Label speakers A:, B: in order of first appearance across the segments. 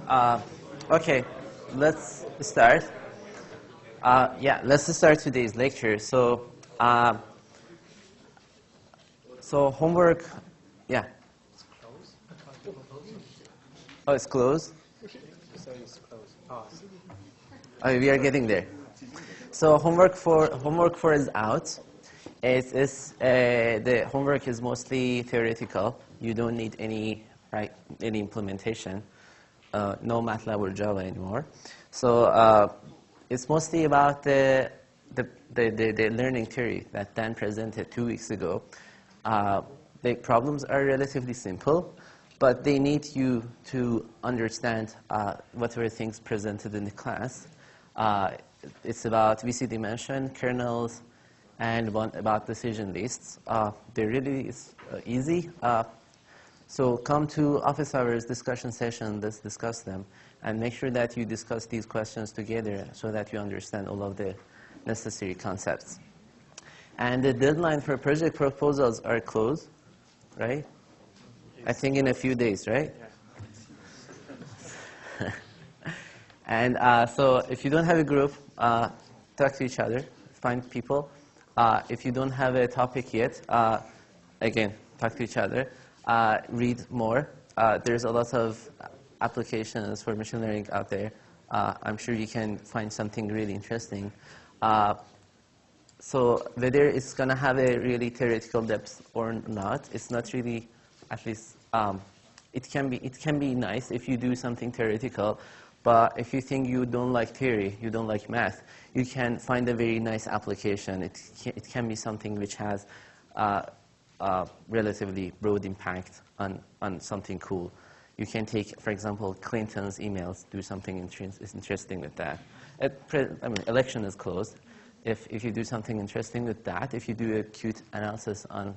A: Uh, okay, let's start. Let's start today's lecture. So homework, yeah. Oh, it's closed? Oh, we are getting there. So homework for is out. The homework is mostly theoretical. You don't need any implementation. No MATLAB or Java anymore. So it's mostly about the learning theory that Dan presented 2 weeks ago. The problems are relatively simple, but they need you to understand whatever things presented in the class. It's about VC dimension, kernels, and about decision lists. They're really easy. So come to office hours discussion session, let's discuss them, and make sure that you discuss these questions together so that you understand all of the necessary concepts. And the deadline for project proposals are closed, right? I think in a few days, right? And so if you don't have a group, talk to each other, find people. If you don't have a topic yet, again, talk to each other. Read more. There's a lot of applications for machine learning out there. I'm sure you can find something really interesting. So whether it's going to have a really theoretical depth or not, it's not really, at least, it can be nice if you do something theoretical. But if you think you don't like theory, you don't like math, you can find a very nice application. It can be something which has relatively broad impact on something cool. You can take, for example, Clinton's emails, do something interesting with that. Election is closed. If you do something interesting with that, if you do a cute analysis on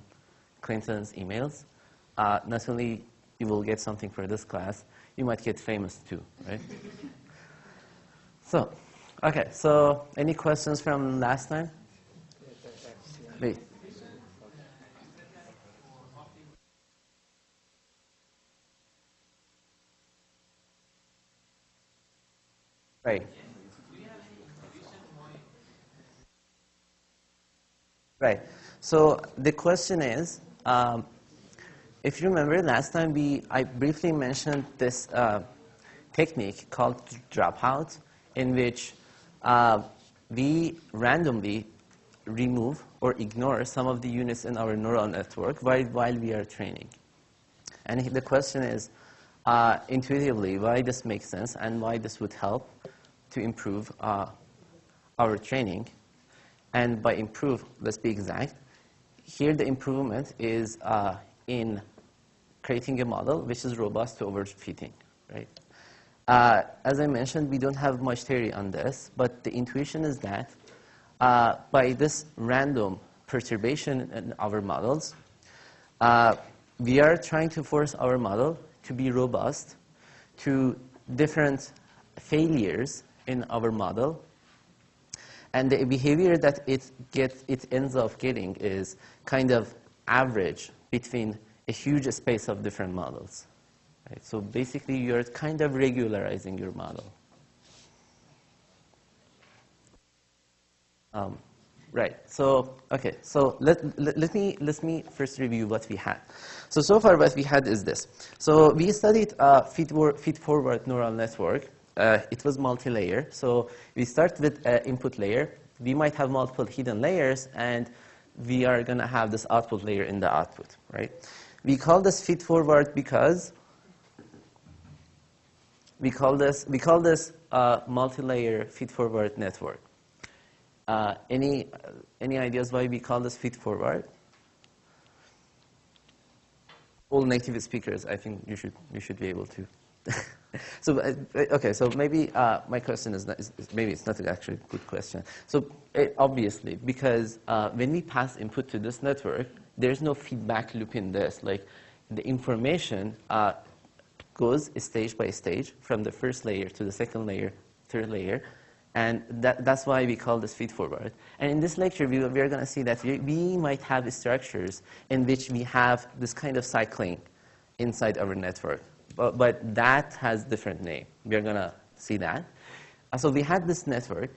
A: Clinton's emails, not only you will get something for this class, you might get famous too, right? So, okay, so any questions from last time? Wait. Right. Right. So the question is, if you remember last time I briefly mentioned this technique called dropout, in which we randomly remove or ignore some of the units in our neural network while we are training. And the question is, intuitively, why this makes sense and why this would help to improve our training. And by improve, let's be exact, here the improvement is in creating a model which is robust to overfitting, right? As I mentioned, we don't have much theory on this, but the intuition is that by this random perturbation in our models, we are trying to force our model to be robust to different failures in our model. And the behavior that it ends up getting is kind of average between a huge space of different models. Right? So basically, you're kind of regularizing your model. Right. So okay. So let me first review what we had. So far, what we had is this. So we studied feed-forward neural network. It was multi-layer. So we start with input layer. We might have multiple hidden layers, and we are going to have this output layer in the output, right? We call this feed-forward because we call this multi-layer feed-forward network. Any ideas why we call this feed-forward? All native speakers, I think you should be able to. So okay, so maybe my question is maybe it's not actually a good question. So obviously, because when we pass input to this network, there's no feedback loop in this. Like the information goes stage by stage from the first layer to the second layer, third layer, and that's why we call this feed-forward. And in this lecture, we are going to see that we might have structures in which we have this kind of cycling inside our network. but that has different name. We're going to see that. So we had this network.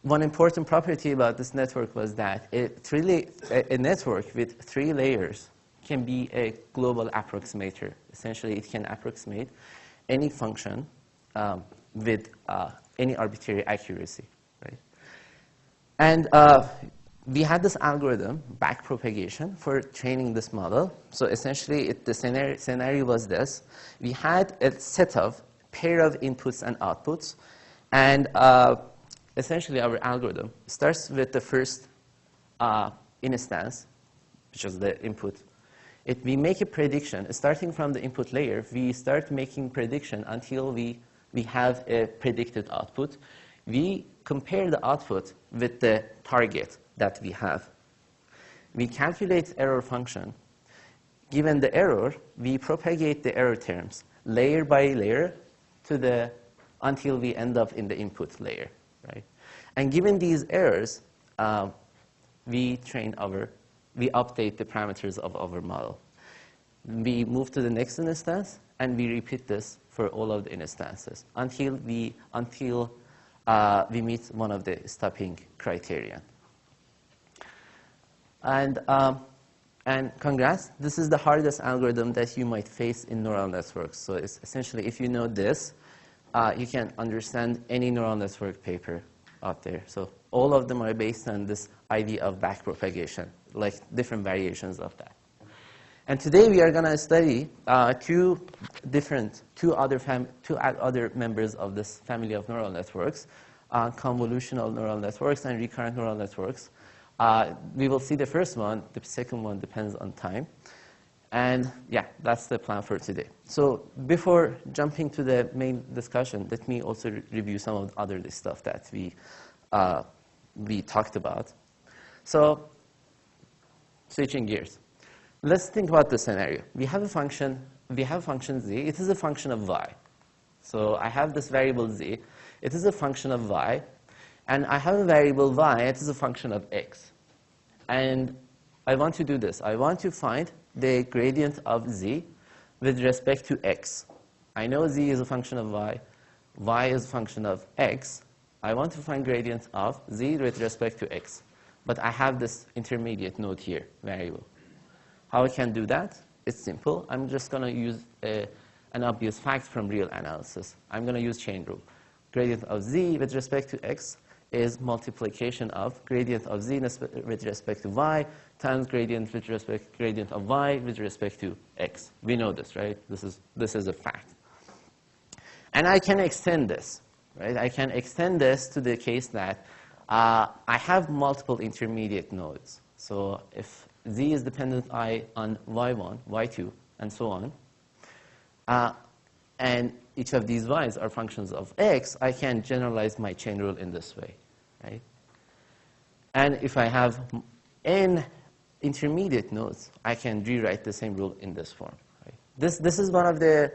A: One important property about this network was that a network with 3 layers can be a global approximator. Essentially, it can approximate any function with any arbitrary accuracy, right? And we had this algorithm, backpropagation, for training this model. So essentially, the scenario was this. We had a set of pair of inputs and outputs, and essentially our algorithm starts with the first instance, which is the input. We make a prediction. Starting from the input layer, we start making prediction until we have a predicted output. We compare the output with the target that we have. We calculate error function. Given the error, we propagate the error terms layer by layer until we end up in the input layer, right? And given these errors, we update the parameters of our model. We move to the next instance, and we repeat this for all of the instances until we meet one of the stopping criteria. And congrats, this is the hardest algorithm that you might face in neural networks. So it's essentially, if you know this, you can understand any neural network paper out there. So all of them are based on this idea of backpropagation, like different variations of that. And today we are going to study two other members of this family of neural networks, convolutional neural networks and recurrent neural networks. We will see the first one. The second one depends on time. And yeah, that's the plan for today. So before jumping to the main discussion, let me also review some of the other stuff that we talked about. So switching gears. Let's think about the scenario. We have a function z. It is a function of y. So I have this variable z. It is a function of y. And I have a variable y. It is a function of x. And I want to do this. I want to find the gradient of z with respect to x. I know z is a function of y is a function of x. I want to find gradient of z with respect to x. But I have this intermediate node here, variable. How I can do that? It's simple. I'm just going to use an obvious fact from real analysis. I'm going to use chain rule. Gradient of z with respect to x is multiplication of gradient of z with respect to y times gradient of y with respect to x. We know this, right? This is a fact. And I can extend this, right? I can extend this to the case that I have multiple intermediate nodes. So if z is dependent on y1, y2, and so on, and each of these y's are functions of x, I can generalize my chain rule in this way, right? And if I have n intermediate nodes, I can rewrite the same rule in this form, right? This is one of the,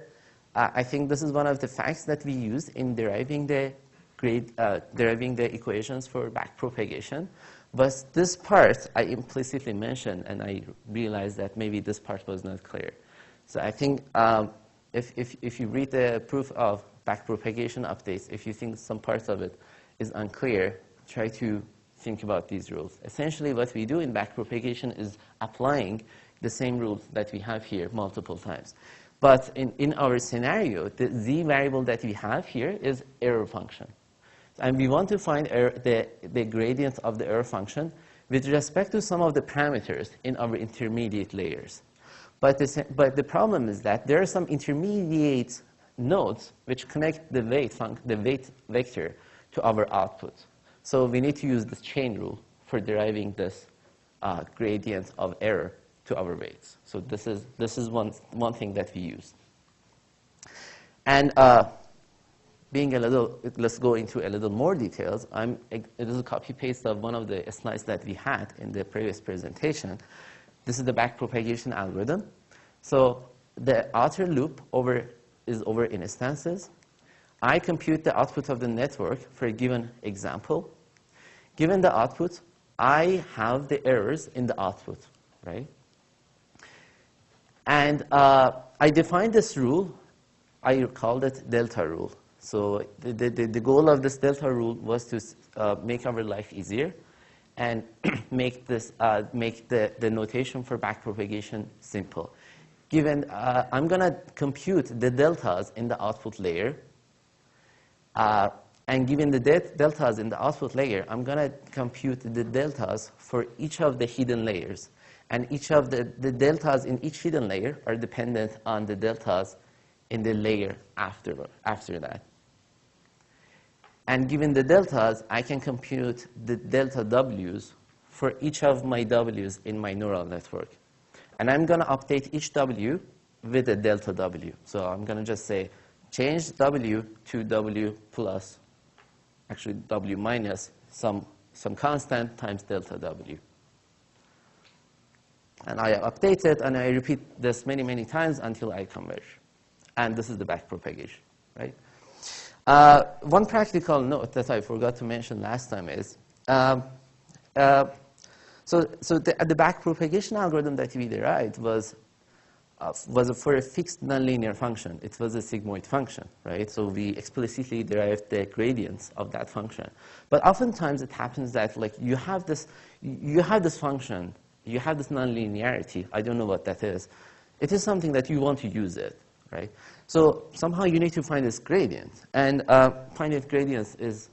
A: I think this is one of the facts that we use in deriving the equations for backpropagation. But this part I implicitly mentioned, and I realized that maybe this part was not clear. So I think if you read the proof of backpropagation updates, if you think some parts of it is unclear, try to think about these rules. Essentially, what we do in backpropagation is applying the same rules that we have here multiple times. But in our scenario, the z variable that we have here is error function. And we want to find the gradient of the error function with respect to some of the parameters in our intermediate layers. But the problem is that there are some intermediate nodes which connect the weight vector to our output. So we need to use this chain rule for deriving this gradient of error to our weights. So this is one thing that we use. And let's go into a little more details. It is a copy paste of one of the slides that we had in the previous presentation. This is the backpropagation algorithm. So the outer loop is over instances. I compute the output of the network for a given example. Given the output, I have the errors in the output, right? And I I defined this rule. I called it delta rule. So the goal of this delta rule was to make our life easier and make the notation for backpropagation simple. Given I'm going to compute the deltas in the output layer, and given the deltas in the output layer, I'm going to compute the deltas for each of the hidden layers. And each of the deltas in each hidden layer are dependent on the deltas in the layer after that. And given the deltas, I can compute the delta W's for each of my W's in my neural network. And I'm going to update each W with a delta W. So I'm going to just say, change W to W plus, actually W minus some constant times delta W. And I update it, and I repeat this many, many times until I converge. And this is the backpropagation, right? One practical note that I forgot to mention last time is, so the backpropagation algorithm that we derived was for a fixed nonlinear function. It was a sigmoid function, right? So we explicitly derived the gradients of that function. But oftentimes it happens that like you have this function, you have this nonlinearity. I don't know what that is. It is something that you want to use it, right? So somehow you need to find this gradient, and finding gradients is,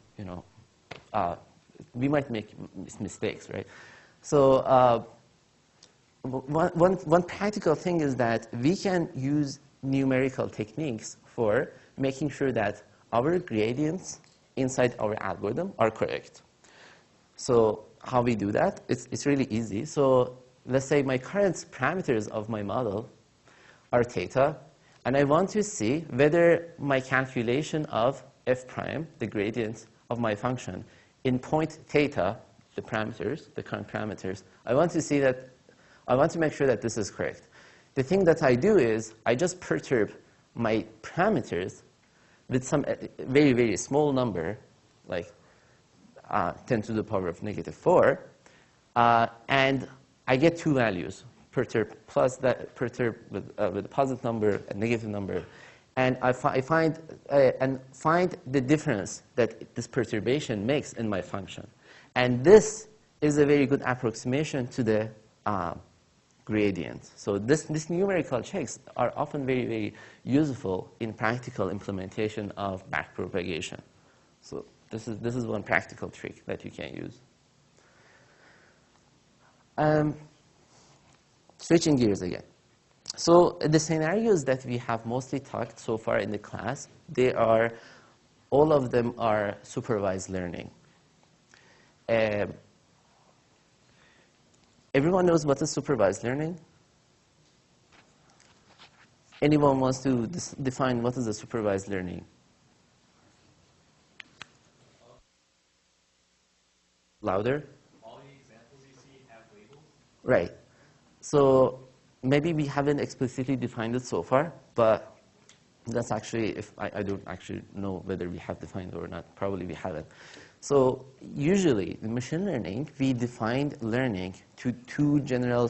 A: we might make mistakes, right? So one practical thing is that we can use numerical techniques for making sure that our gradients inside our algorithm are correct. So how we do that? It's really easy. So let's say my current parameters of my model are theta, and I want to see whether my calculation of f prime, the gradient of my function, in point theta, the parameters, the current parameters, I want to make sure that this is correct. The thing that I do is I just perturb my parameters with some very, very small number, like 10 to the power of -4, and I get two values, perturb plus that perturb with a positive number and negative number, and I find the difference that this perturbation makes in my function, and this is a very good approximation to the gradient. So this numerical checks are often very, very useful in practical implementation of backpropagation. So this is one practical trick that you can use. Switching gears again. So the scenarios that we have mostly talked so far in the class, all of them are supervised learning. Everyone knows what is supervised learning? Anyone wants to define what is a supervised learning? Louder?
B: All the examples you see have labels?
A: Right. So maybe we haven't explicitly defined it so far, but that's actually, I don't actually know whether we have defined it or not. Probably we haven't. So usually in machine learning, we defined learning to two general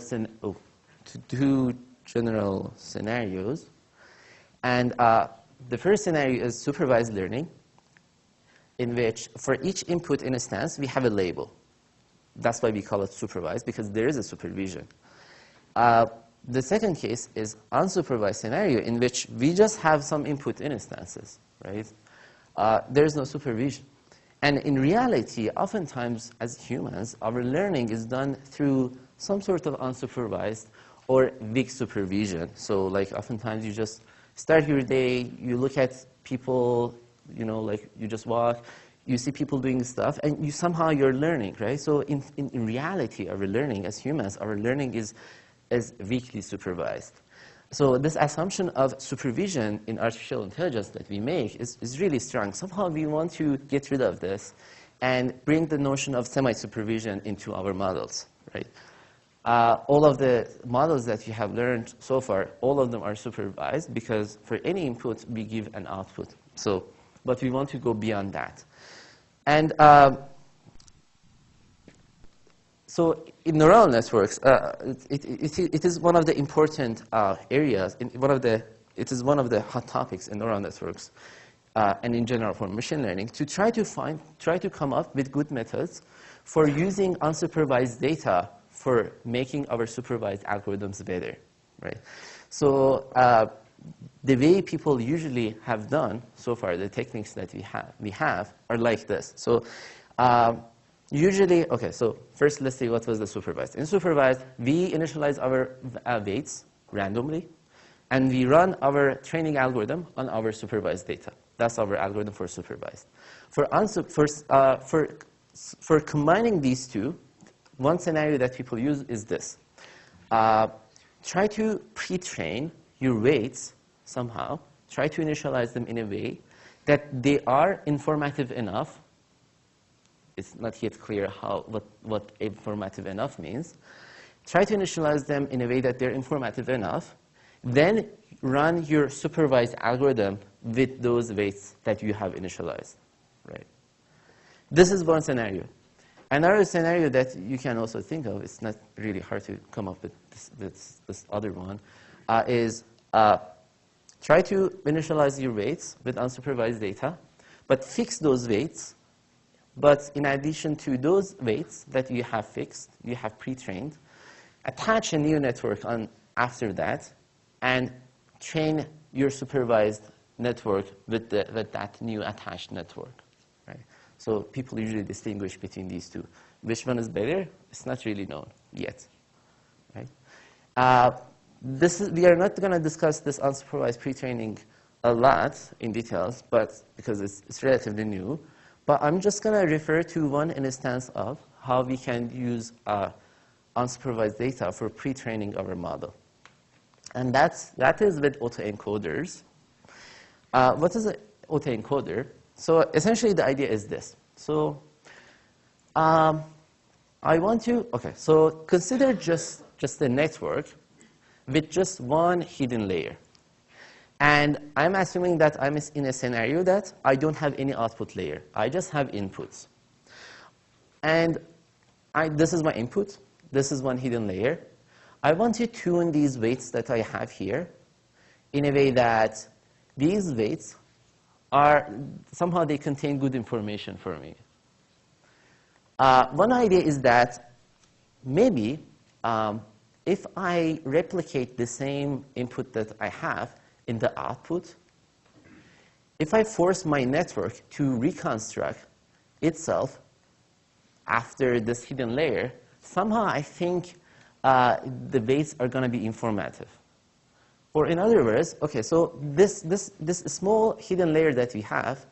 A: scenarios. And the first scenario is supervised learning, in which for each input instance, we have a label. That's why we call it supervised, because there is a supervision. The second case is unsupervised scenario, in which we just have some input instances, right? There is no supervision. And in reality, oftentimes as humans, our learning is done through some sort of unsupervised or weak supervision. So like oftentimes you just start your day, you look at people, like you just walk, you see people doing stuff, and you're learning, right? So in reality, our learning as humans, our learning is weakly supervised. So this assumption of supervision in artificial intelligence that we make is really strong. Somehow we want to get rid of this and bring the notion of semi-supervision into our models, right? All of the models that you have learned so far, all of them are supervised, because for any input, we give an output. So, but we want to go beyond that. And so in neural networks, it is one of the important areas, one of the it is one of the hot topics in neural networks and in general for machine learning, to try to come up with good methods for using unsupervised data for making our supervised algorithms better, right? So the way people usually have done so far, the techniques that we have are like this. So usually, okay, so first let's see what was the supervised. In supervised, we initialize our weights randomly, and we run our training algorithm on our supervised data. That's our algorithm for supervised. For combining these two, one scenario that people use is this. Try to pre-train your weights somehow. Try to initialize them in a way that they are informative enough. It's not yet clear what informative enough means. Try to initialize them in a way that they're informative enough. Then run your supervised algorithm with those weights that you have initialized, right? This is one scenario. Another scenario that you can also think of, it's not really hard to come up with this other one, is try to initialize your weights with unsupervised data, but fix those weights. But in addition to those weights that you have fixed, you have pre-trained, attach a new network on after that, and train your supervised network with that new attached network, right? So people usually distinguish between these two. Which one is better? It's not really known yet, right? We are not going to discuss this unsupervised pre-training a lot in details, but because it's relatively new. But I'm just going to refer to one instance of how we can use unsupervised data for pre-training our model. And that is with autoencoders. What is an autoencoder? So essentially the idea is this. So I want to, okay, so consider just a network with just one hidden layer. And I'm assuming that I'm in a scenario that I don't have any output layer. I just have inputs. And this is my input. This is one hidden layer. I want to tune these weights that I have here in a way that these weights are, somehow they contain good information for me. One idea is that maybe if I replicate the same input that I have in the output, if I force my network to reconstruct itself after this hidden layer, somehow I think the weights are going to be informative. Or in other words, okay, so this small hidden layer that we have,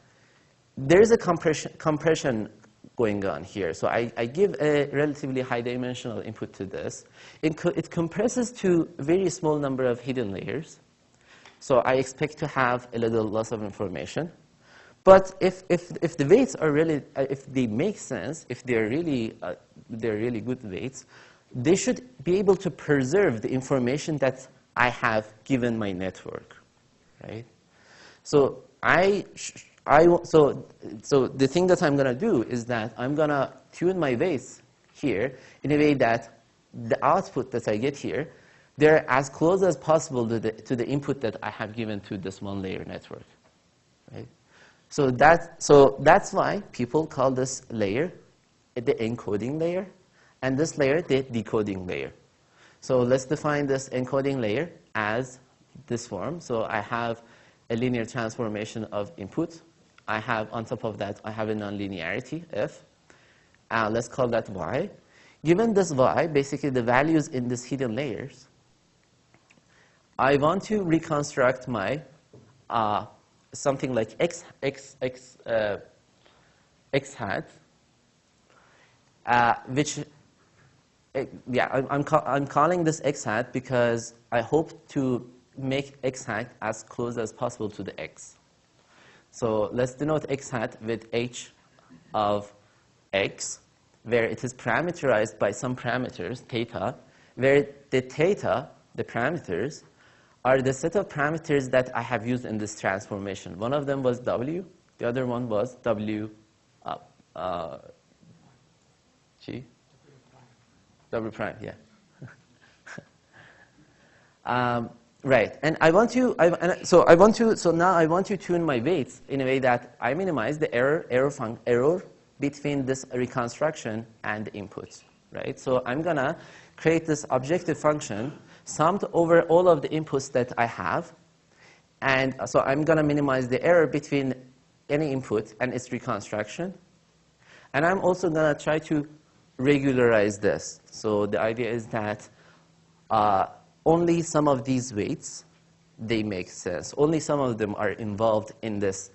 A: there's a compression going on here. So I give a relatively high dimensional input to this. It compresses to a very small number of hidden layers. So I expect to have a little loss of information. But if the weights are really, if they make sense, if they're really good weights, they should be able to preserve the information that I have given my network, right? So so the thing that I'm going to do is that I'm going to tune my weights here in a way that the output that I get here, they're as close as possible to the input that I have given to this one layer network, right? So that's why people call this layer the encoding layer, and this layer the decoding layer. So let's define this encoding layer as this form. So I have a linear transformation of input. I have, on top of that, I have a nonlinearity, f. Let's call that y. Given this y, basically the values in these hidden layers, I want to reconstruct my something like x hat, which, yeah, I'm calling this x hat because I hope to make x hat as close as possible to the x. So let's denote x hat with h of x, where it is parameterized by some parameters, theta, where the theta, the parameters, are the set of parameters that I have used in this transformation. One of them was w, the other one was w, g, w prime, yeah. Right, and so now I want to tune my weights in a way that I minimize the error between this reconstruction and the inputs, right? So I'm gonna create this objective function summed over all of the inputs that I have, and so I'm gonna minimize the error between any input and its reconstruction, and I'm also gonna try to regularize this. So the idea is that only some of these weights, they make sense. Only some of them are involved in this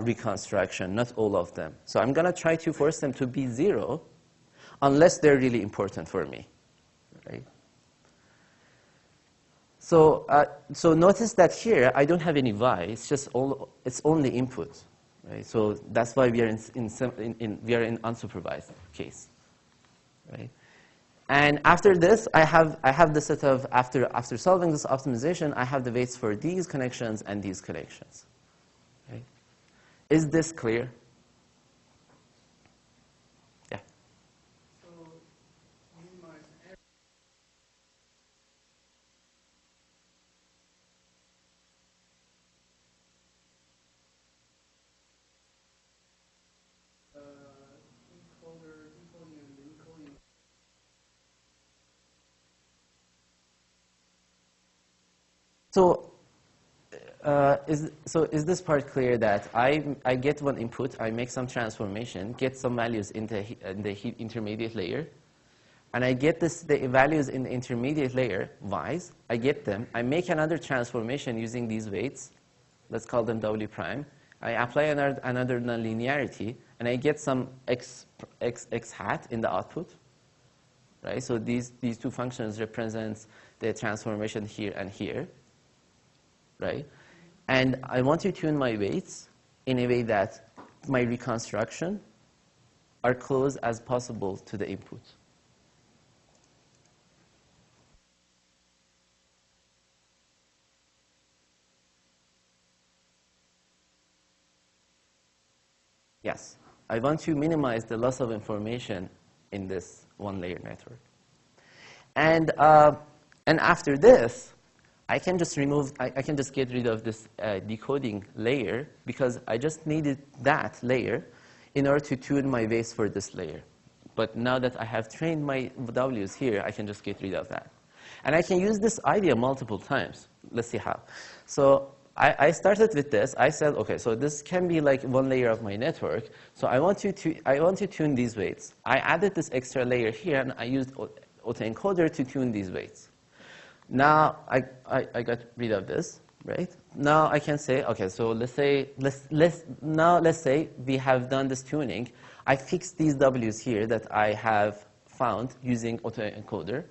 A: reconstruction, not all of them. So I'm going to try to force them to be 0 unless they're really important for me, right? So, so notice that here I don't have any y. It's only input, right? So that's why we are we are in unsupervised case, right? And after this, I have the set of, after solving this optimization, I have the weights for these connections and these connections. Okay. Is this clear? Yeah.
C: So, minimize error. Encoding and encoding.
A: So, is this part clear that I get one input, I make some transformation, get some values in the intermediate layer, and I get the values in the intermediate layer, y's, I get them, I make another transformation using these weights, let's call them W prime, I apply another nonlinearity, and I get some x hat in the output, right? So these two functions represent the transformation here and here, right? And I want to tune my weights in a way that my reconstruction are close as possible to the input. Yes, I want to minimize the loss of information in this one-layer network. And after this, I can just get rid of this decoding layer because I just needed that layer in order to tune my weights for this layer. But now that I have trained my W's here, I can just get rid of that. And I can use this idea multiple times. Let's see how. So I started with this. I said, okay, so this can be like one layer of my network. So I want to tune these weights. I added this extra layer here, and I used autoencoder to tune these weights. Now I got rid of this, right? Now I can say, okay, so let's say we have done this tuning. I fixed these W's here that I have found using autoencoder.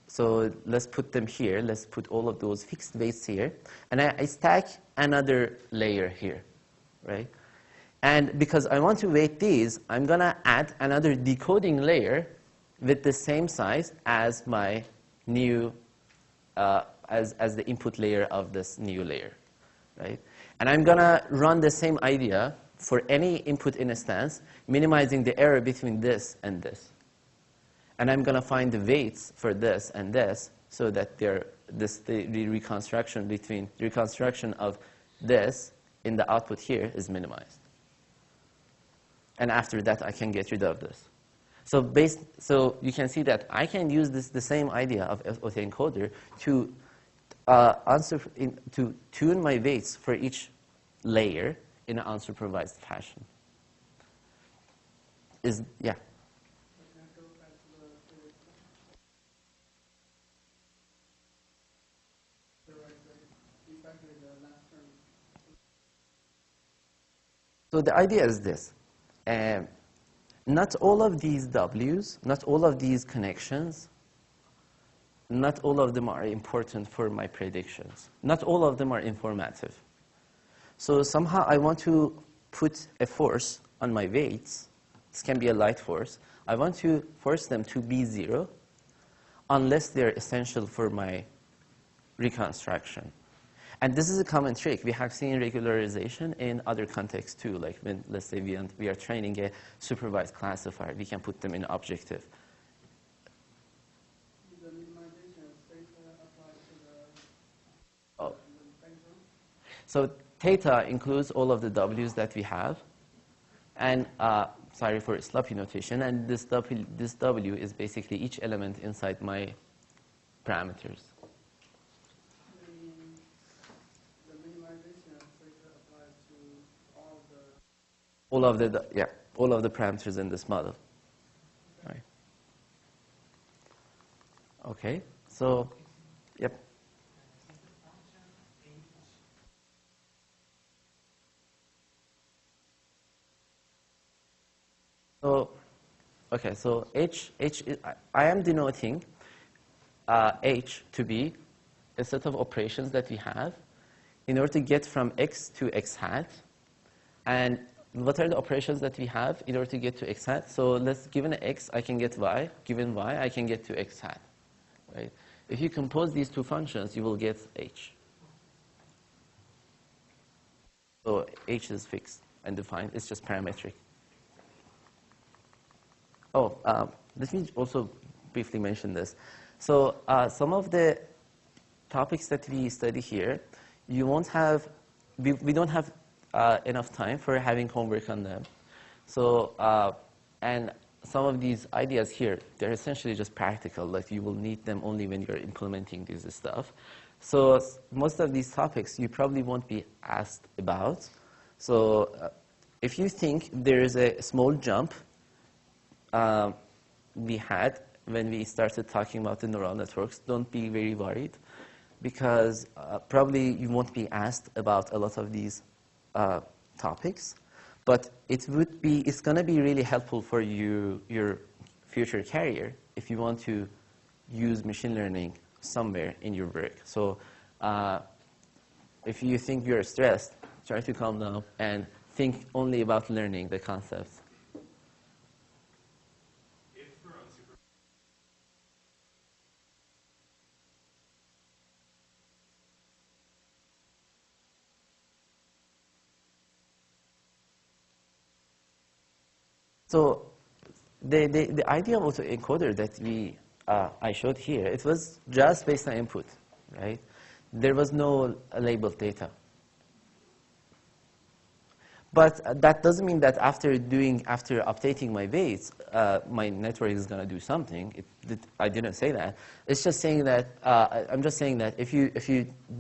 A: So let's put them here. Let's put all of those fixed weights here. And I stack another layer here, right? And because I want to weight these, I'm going to add another decoding layer with the same size as my new, as the input layer of this new layer, right? And I'm going to run the same idea for any input instance, minimizing the error between this and this. And I'm going to find the weights for this and this so that the reconstruction of this in the output here is minimized. And after that, I can get rid of this. So you can see that I can use the same idea of autoencoder to to tune my weights for each layer in an unsupervised fashion. Yeah. So the idea is this. Not all of these W's, not all of these connections, not all of them are important for my predictions. Not all of them are informative. So somehow I want to put a force on my weights. This can be a light force. I want to force them to be 0 unless they're essential for my reconstruction. And this is a common trick. We have seen regularization in other contexts too, like when, let's say, we are training a supervised classifier. We can put them in objective.
C: The minimization of state applies to the
A: So theta includes all of the w's that we have. And sorry for sloppy notation. And this w is basically each element inside my parameters.
C: The minimization of theta applies to
A: all of the parameters in this model. Right. Okay. So, yep. So, okay. So I am denoting H to be a set of operations that we have in order to get from X to X hat. And what are the operations that we have in order to get to X hat? So given X, I can get Y. Given Y, I can get to X hat. Right? If you compose these two functions, you will get H. So H is fixed and defined. It's just parametric. Oh, let me also briefly mention this. So some of the topics that we study here, we don't have enough time for having homework on them. So, and some of these ideas here, they're essentially just practical. Like you will need them only when you're implementing this stuff. So most of these topics you probably won't be asked about. So if you think there is a small jump we had when we started talking about the neural networks, don't be very worried, because probably you won't be asked about a lot of these topics, but it's going to be really helpful for your future career if you want to use machine learning somewhere in your work. So if you think you're stressed, try to calm down and think only about learning the concepts. So the idea of auto-encoder that I showed here, it was just based on input, right? There was no labeled data. But that doesn't mean that after updating my weights, my network is going to do something. I didn't say that. It's just saying that I'm just saying that if you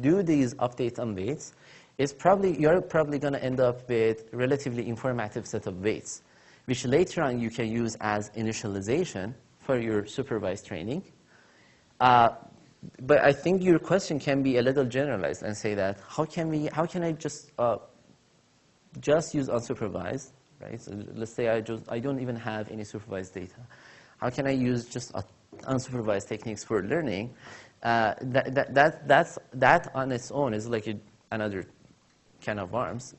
A: do these updates on weights, you're probably going to end up with relatively informative set of weights, which later on you can use as initialization for your supervised training. But I think your question can be a little generalized and say that how can I just use unsupervised, right? So let's say I don't even have any supervised data. How can I use just unsupervised techniques for learning? That on its own is like another can of worms.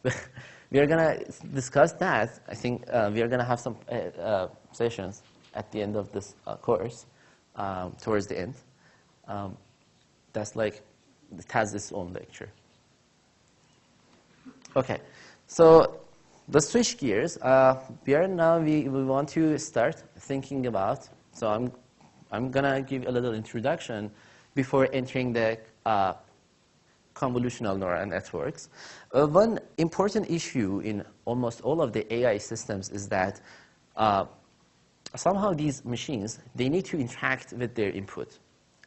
A: We are going to discuss that. I think we are going to have some sessions at the end of this course, towards the end. That's like, it has its own lecture. Okay, so let's switch gears. We want to start thinking about, so I'm going to give a little introduction before entering the convolutional neural networks. One important issue in almost all of the AI systems is that somehow these machines, they need to interact with their input.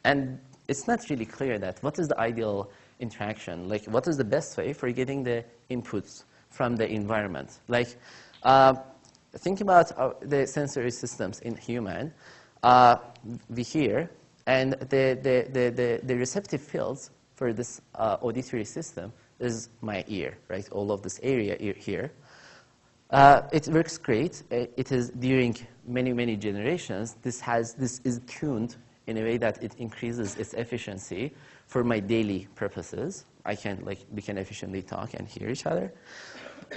A: And it's not really clear that what is the ideal interaction, like what is the best way for getting the inputs from the environment. Like think about the sensory systems in human. We hear, and the receptive fields for this auditory system is my ear, right? All of this area here. It works great. It is during many generations. This is tuned in a way that it increases its efficiency for my daily purposes. We can efficiently talk and hear each other.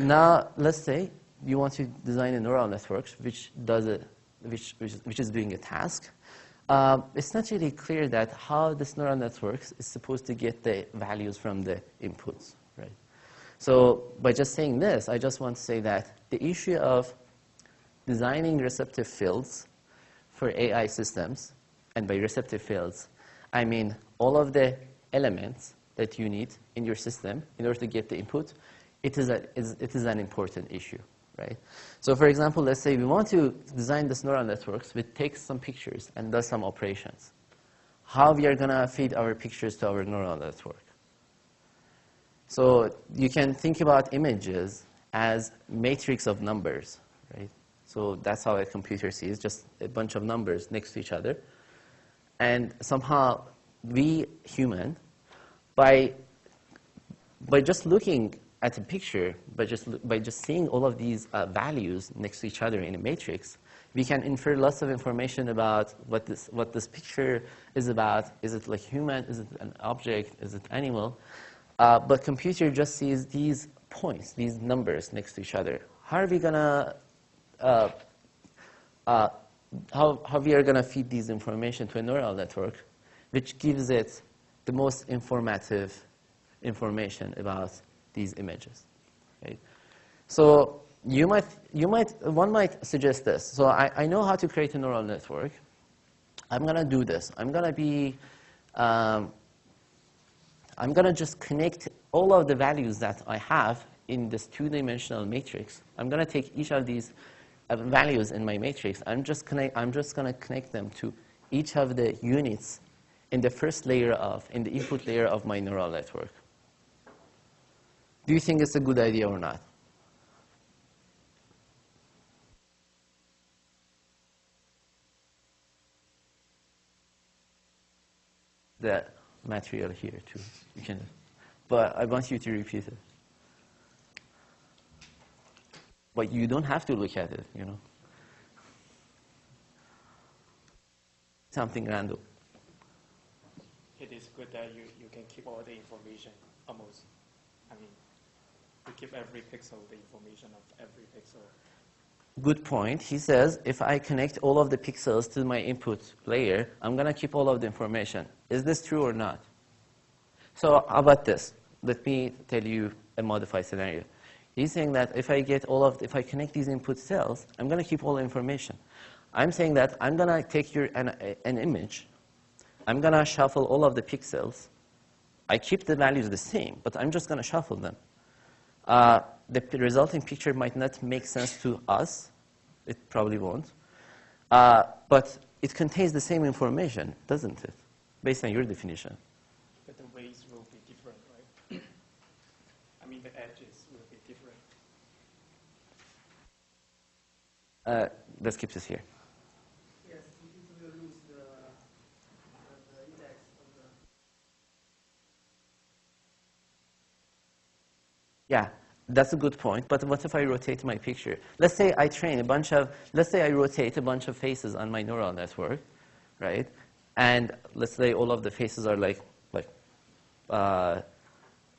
A: Now, let's say you want to design a neural network which is doing a task. It's not really clear that how this neural network is supposed to get the values from the inputs, right? So by just saying this, I just want to say that the issue of designing receptive fields for AI systems, and by receptive fields, I mean all of the elements that you need in your system in order to get the input, it is an important issue, right? So for example, let's say we want to design this neural networks which takes some pictures and does some operations. How we are going to feed our pictures to our neural network? So you can think about images as matrix of numbers, right? So that's how a computer sees, just a bunch of numbers next to each other. And somehow we human, by just looking at a picture, by just seeing all of these values next to each other in a matrix, we can infer lots of information about what this picture is about. Is it like human? Is it an object? Is it animal? But computer just sees these points, these numbers next to each other. How are we gonna how we are gonna feed these information to a neural network, which gives it the most informative information about these images, right? So one might suggest this. So I know how to create a neural network. I'm gonna do this. I'm gonna just connect all of the values that I have in this two-dimensional matrix. I'm gonna take each of these values in my matrix. I'm just gonna connect them to each of the units in the in the input layer of my neural network. Do you think it's a good idea or not? The material here too. You can, but I want you to repeat it. But you don't have to look at it, you know. Something random.
B: It is good that you can keep all the information, almost. I mean, you keep every pixel, the information of every pixel.
A: Good point. He says, if I connect all of the pixels to my input layer, I'm going to keep all of the information. Is this true or not? So how about this? Let me tell you a modified scenario. He's saying that if I connect these input cells, I'm going to keep all the information. I'm saying that I'm going to take an image. I'm going to shuffle all of the pixels. I keep the values the same, but I'm just going to shuffle them. The resulting picture might not make sense to us. It probably won't. But it contains the same information, doesn't it? Based on your definition.
B: But the weights will be different, right? I mean, the edges will be different.
A: Let's keep this here.
C: Yes, it will lose the index of the.
A: Yeah, that's a good point. But what if I rotate my picture? Let's say I rotate a bunch of faces on my neural network, right? And let's say all of the faces are like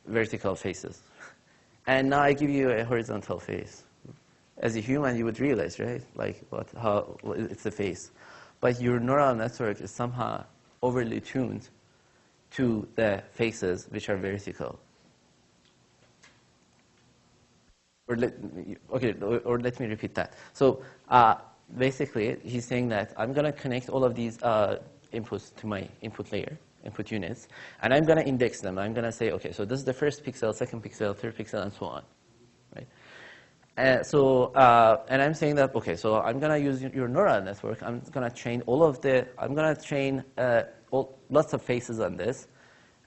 A: vertical faces. And now I give you a horizontal face. As a human, you would realize, right? How it's a face. But your neural network is somehow overly tuned to the faces which are vertical. Or let me repeat that. So basically, he's saying that I'm going to connect all of these inputs to my input layer, input units, and I'm going to index them. I'm going to say, okay, so this is the first pixel, second pixel, third pixel, and so on, right? And I'm saying that, okay, so I'm going to use your neural network. I'm going to train lots of faces on this,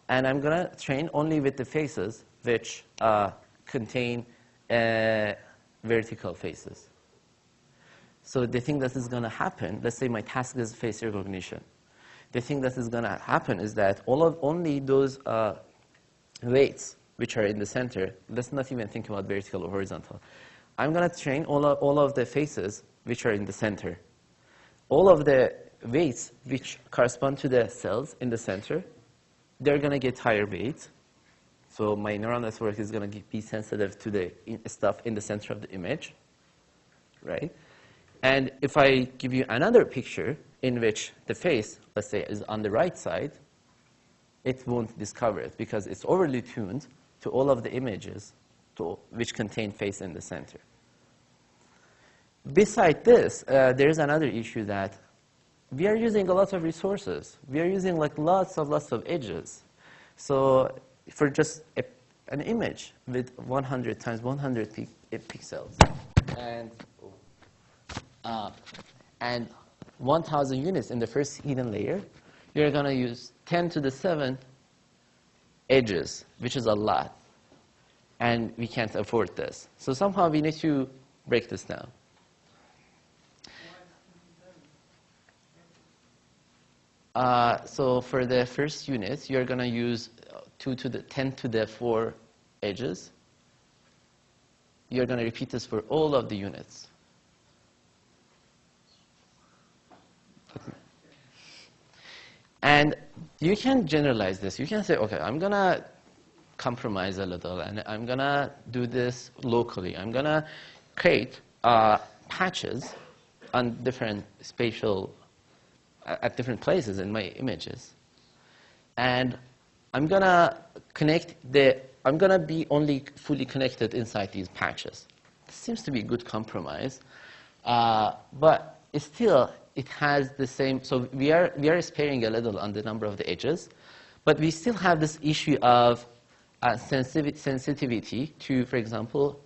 A: and I'm going to train only with the faces which contain vertical faces. So the thing that is going to happen, let's say my task is face recognition. The thing that is going to happen is that only those weights which are in the center, let's not even think about vertical or horizontal. I'm going to train all of the faces which are in the center. All of the weights which correspond to the cells in the center, they're going to get higher weights. So my neural network is going to be sensitive to the stuff in the center of the image, right? And if I give you another picture in which the face, let's say, is on the right side, it won't discover it because it's overly tuned to all of the images which contain face in the center. Beside this, there's another issue that we are using a lot of resources. We are using lots of edges. So for just an image with 100 times 100 pixels and 1,000 units in the first hidden layer, you're going to use 10 to the 7 edges, which is a lot. And we can't afford this. So somehow we need to break this down. So for the first unit, you're going to use 10 to the 4 edges. You're going to repeat this for all of the units. And you can generalize this. You can say, OK, I'm going to compromise a little, and I'm going to do this locally. I'm going to create patches on different spatial at different places in my images. And I'm going to be only fully connected inside these patches. This seems to be a good compromise. But it has the same, so we are sparing a little on the number of the edges, but we still have this issue of sensitivity to, for example,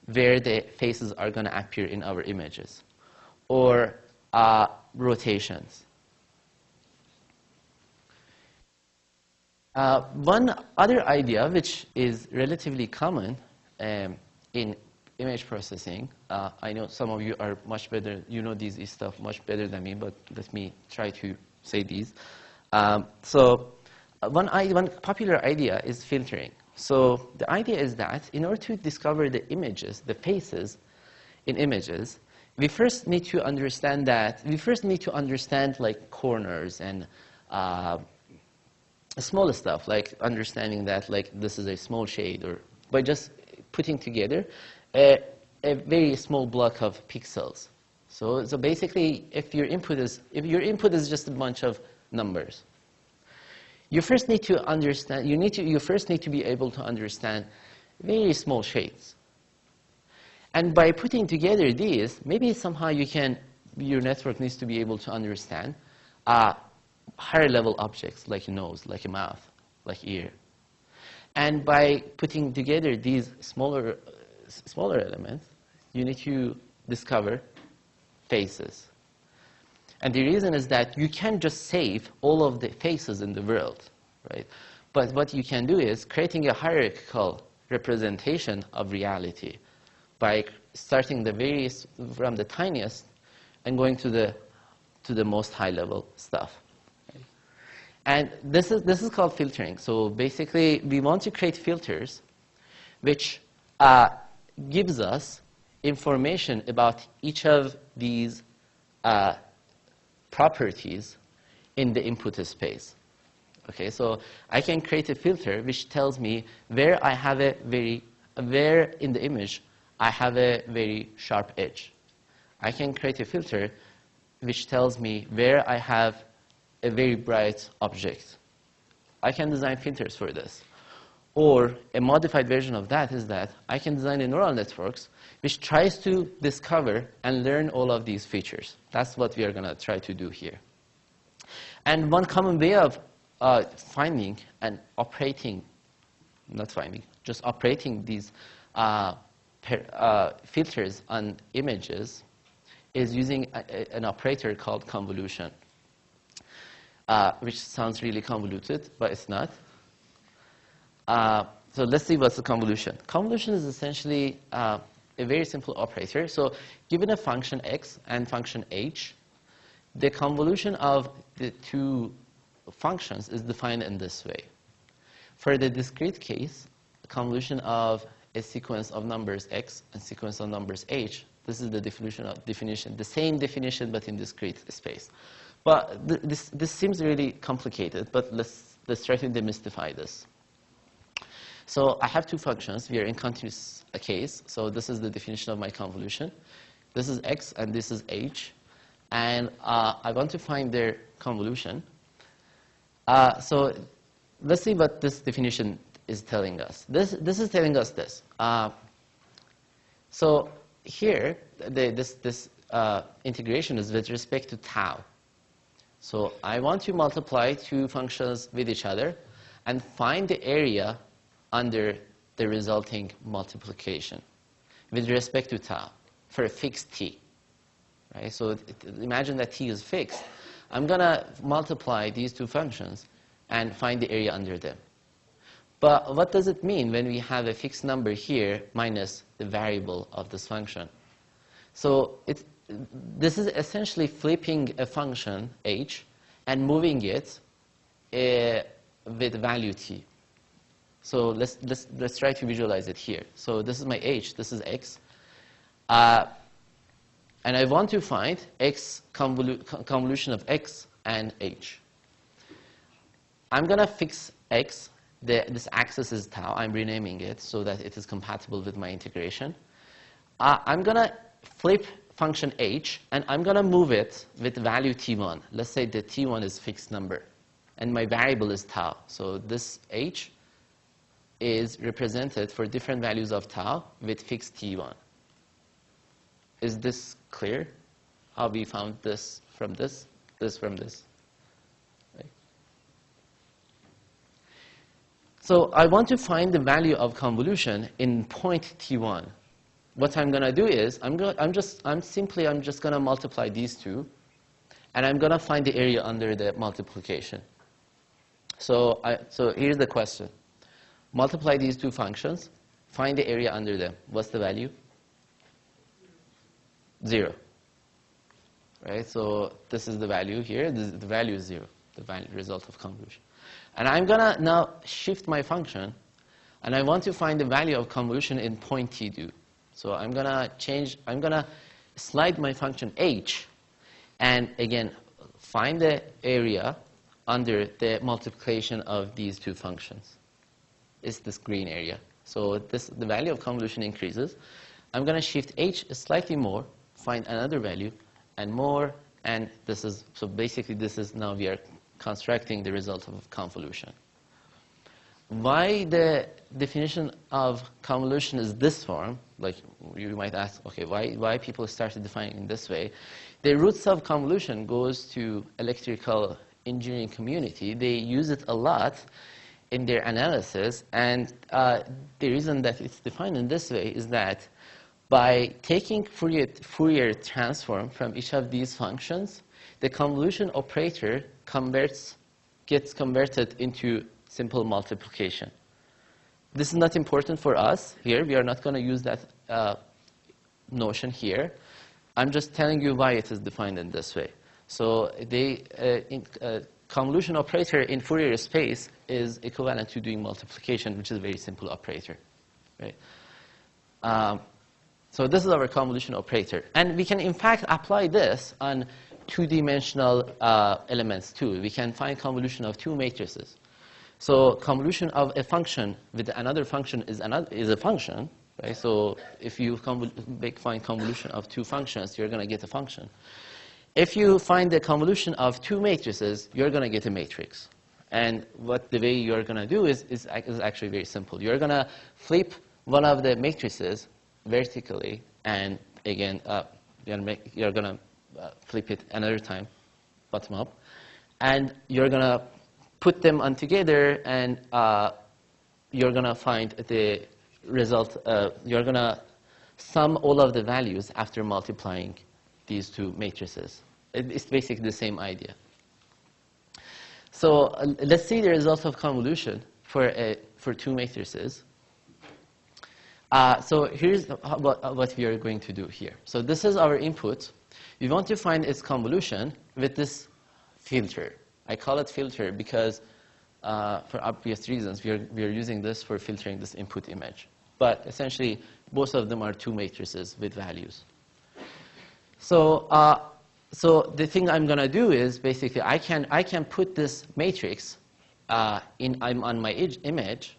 A: where the faces are going to appear in our images, or rotations. One other idea, which is relatively common in image processing, I know some of you are much better, you know these stuff much better than me, but let me try to say these. So one popular idea is filtering. So the idea is that in order to discover the images, the faces in images, we first need to understand like corners and small stuff, like understanding that like this is a small shade, or by just putting together a very small block of pixels. So basically, if your input is just a bunch of numbers, you first need to understand. You first need to be able to understand very small shades. And by putting together these, maybe somehow your network needs to be able to understand higher level objects like a nose, like a mouth, like ear. And by putting together these smaller elements, you need to discover faces. And the reason is that you can't just save all of the faces in the world, right? But what you can do is creating a hierarchical representation of reality by starting from the tiniest and going to the most high level stuff. Right? And this is called filtering. So basically, we want to create filters which gives us information about each of these properties in the input space. Okay, so I can create a filter which tells me where in the image I have a very sharp edge. I can create a filter which tells me where I have a very bright object. I can design filters for this. Or a modified version of that is that I can design a neural networks which tries to discover and learn all of these features. That's what we are going to try to do here. And one common way of finding and operating, just operating these filters on images is using an operator called convolution, which sounds really convoluted, but it's not. So let's see what's the convolution. Convolution is essentially a very simple operator. So given a function x and function h, the convolution of the two functions is defined in this way. For the discrete case, the convolution of a sequence of numbers x and sequence of numbers h, this is the definition, the same definition but in discrete space. But this seems really complicated, but let's try to demystify this. So I have two functions. We are in continuous case. So this is the definition of my convolution. This is x and this is h. And I want to find their convolution. So let's see what this definition is telling us. This is telling us this. So here, this integration is with respect to tau. So I want to multiply two functions with each other. and find the area under the resulting multiplication with respect to tau for a fixed t. Right? So imagine that t is fixed. I'm going to multiply these two functions and find the area under them. But what does it mean when we have a fixed number here minus the variable of this function? So this is essentially flipping a function h and moving it with value t. So let's try to visualize it here. So this is my h, this is x. And I want to find x convolution of x and h. I'm going to fix x. This axis is tau. I'm renaming it so that it is compatible with my integration. I'm going to flip function h, and I'm going to move it with value t1. Let's say the t1 is fixed number, and my variable is tau. So this h is represented for different values of tau with fixed t1. Is this clear? How we found this from this from this? Right. So I want to find the value of convolution in point t1. What I'm going to do is I'm just going to multiply these two, and I'm going to find the area under the multiplication. So here's the question: multiply these two functions, find the area under them. What's the value? 0. Right? So this is the value here. The value is 0, the result of convolution. And I'm going to now shift my function, and I want to find the value of convolution in point t2. So I'm going to slide my function h, and again, find the area under the multiplication of these two functions. It's this green area. So the value of convolution increases. I'm going to shift h slightly more, find another value, and more, and so basically this is now we are constructing the result of convolution. Why the definition of convolution is this form? Like you might ask, okay, why people started defining in this way? The roots of convolution goes to electrical engineering community. They use it a lot in their analysis, and the reason that it's defined in this way is that by taking Fourier transform from each of these functions, the convolution operator gets converted into simple multiplication. This is not important for us here. We are not going to use that notion here. I'm just telling you why it is defined in this way. So the convolution operator in Fourier space is equivalent to doing multiplication, which is a very simple operator. Right? So this is our convolution operator. And we can, in fact, apply this on two-dimensional elements, too. We can find convolution of two matrices. So convolution of a function with another function is a function. Right? So if you find convolution of two functions, you're going to get a function. If you find the convolution of two matrices, you're going to get a matrix. And the way you're going to do is actually very simple. You're going to flip one of the matrices vertically, and again, you're going to flip it another time, bottom up, and you're going to put them on together, and you're going to find the result. You're going to sum all of the values after multiplying these two matrices. It's basically the same idea. So let's see the result of convolution for two matrices. So here's what we are going to do here. So this is our input. We want to find its convolution with this filter. I call it filter because, for obvious reasons, we are using this for filtering this input image. But essentially, both of them are two matrices with values. So the thing I'm going to do is basically I can put this matrix on my image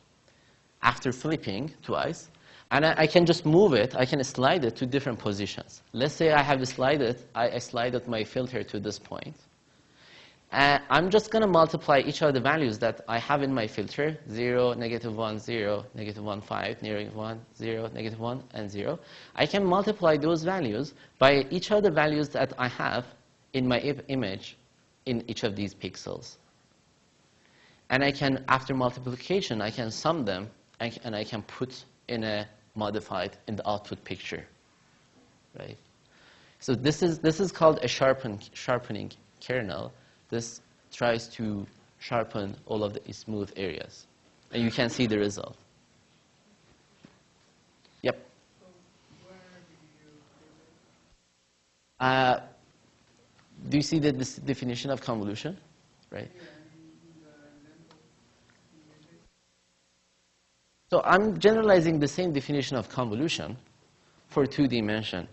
A: after flipping twice. And I can just move it. I can slide it to different positions. Let's say I slided my filter to this point. And I'm just going to multiply each of the values that I have in my filter, 0, -1, 0, -1, 5, -1, 0, -1, and 0. I can multiply those values by each of the values that I have in my image in each of these pixels. And I can, after multiplication, I can sum them, and I can put in a modified in the output picture, right? So this is called a sharpening kernel. This tries to sharpen all of the smooth areas, and you can see the result. Yep.
C: So where do you do it?
A: Do you see this definition of convolution, right?
C: Yeah, in the length of images.
A: So I'm generalizing the same definition of convolution for 2D.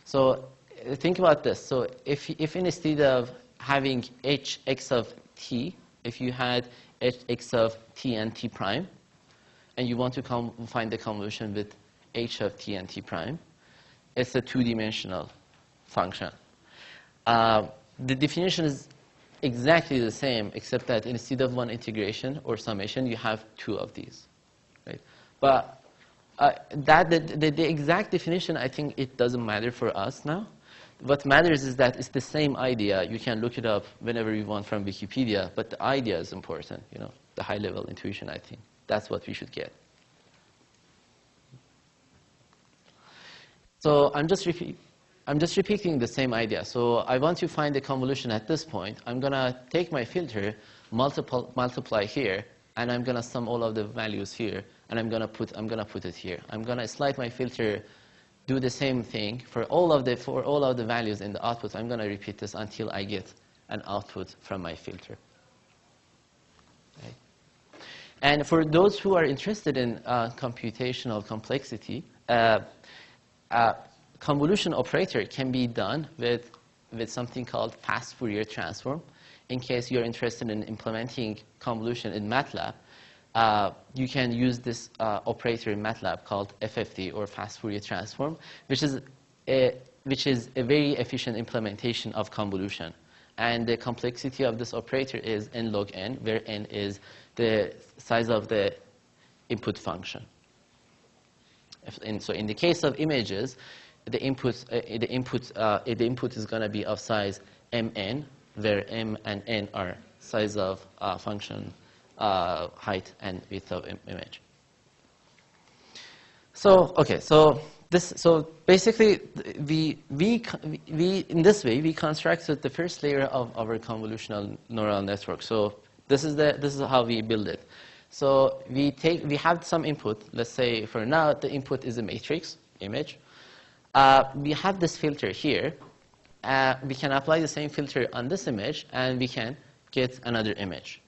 A: So think about this. So if instead of having hx of t, if you had hx of t and t prime, and you want to find the convolution with h of t and t prime, it's a 2-dimensional function. The definition is exactly the same, except that instead of one integration or summation, you have two of these, right? But the exact definition, I think it doesn't matter for us now. What matters is that it's the same idea. You can look it up whenever you want from Wikipedia, but the idea is important, you know, the high-level intuition, I think. That's what we should get. So I'm just repeating the same idea. So I want to find the convolution at this point. I'm going to take my filter, multiply here, and I'm going to sum all of the values here, and I'm going to put it here. I'm going to slide my filter, do the same thing for all of the values in the output. I'm going to repeat this until I get an output from my filter. Okay. And for those who are interested in computational complexity, convolution operator can be done with something called fast Fourier transform. In case you're interested in implementing convolution in MATLAB, you can use this operator in MATLAB called FFT, or fast Fourier transform, which is a very efficient implementation of convolution. And the complexity of this operator is n log n, where n is the size of the input function. So in the case of images, the input is going to be of size mn, where m and n are size of function height and width of image. So okay, so basically we in this way we constructed the first layer of our convolutional neural network. So this is how we build it. So we have some input. Let's say for now the input is a matrix image. We have this filter here. We can apply the same filter on this image, and we can get another image.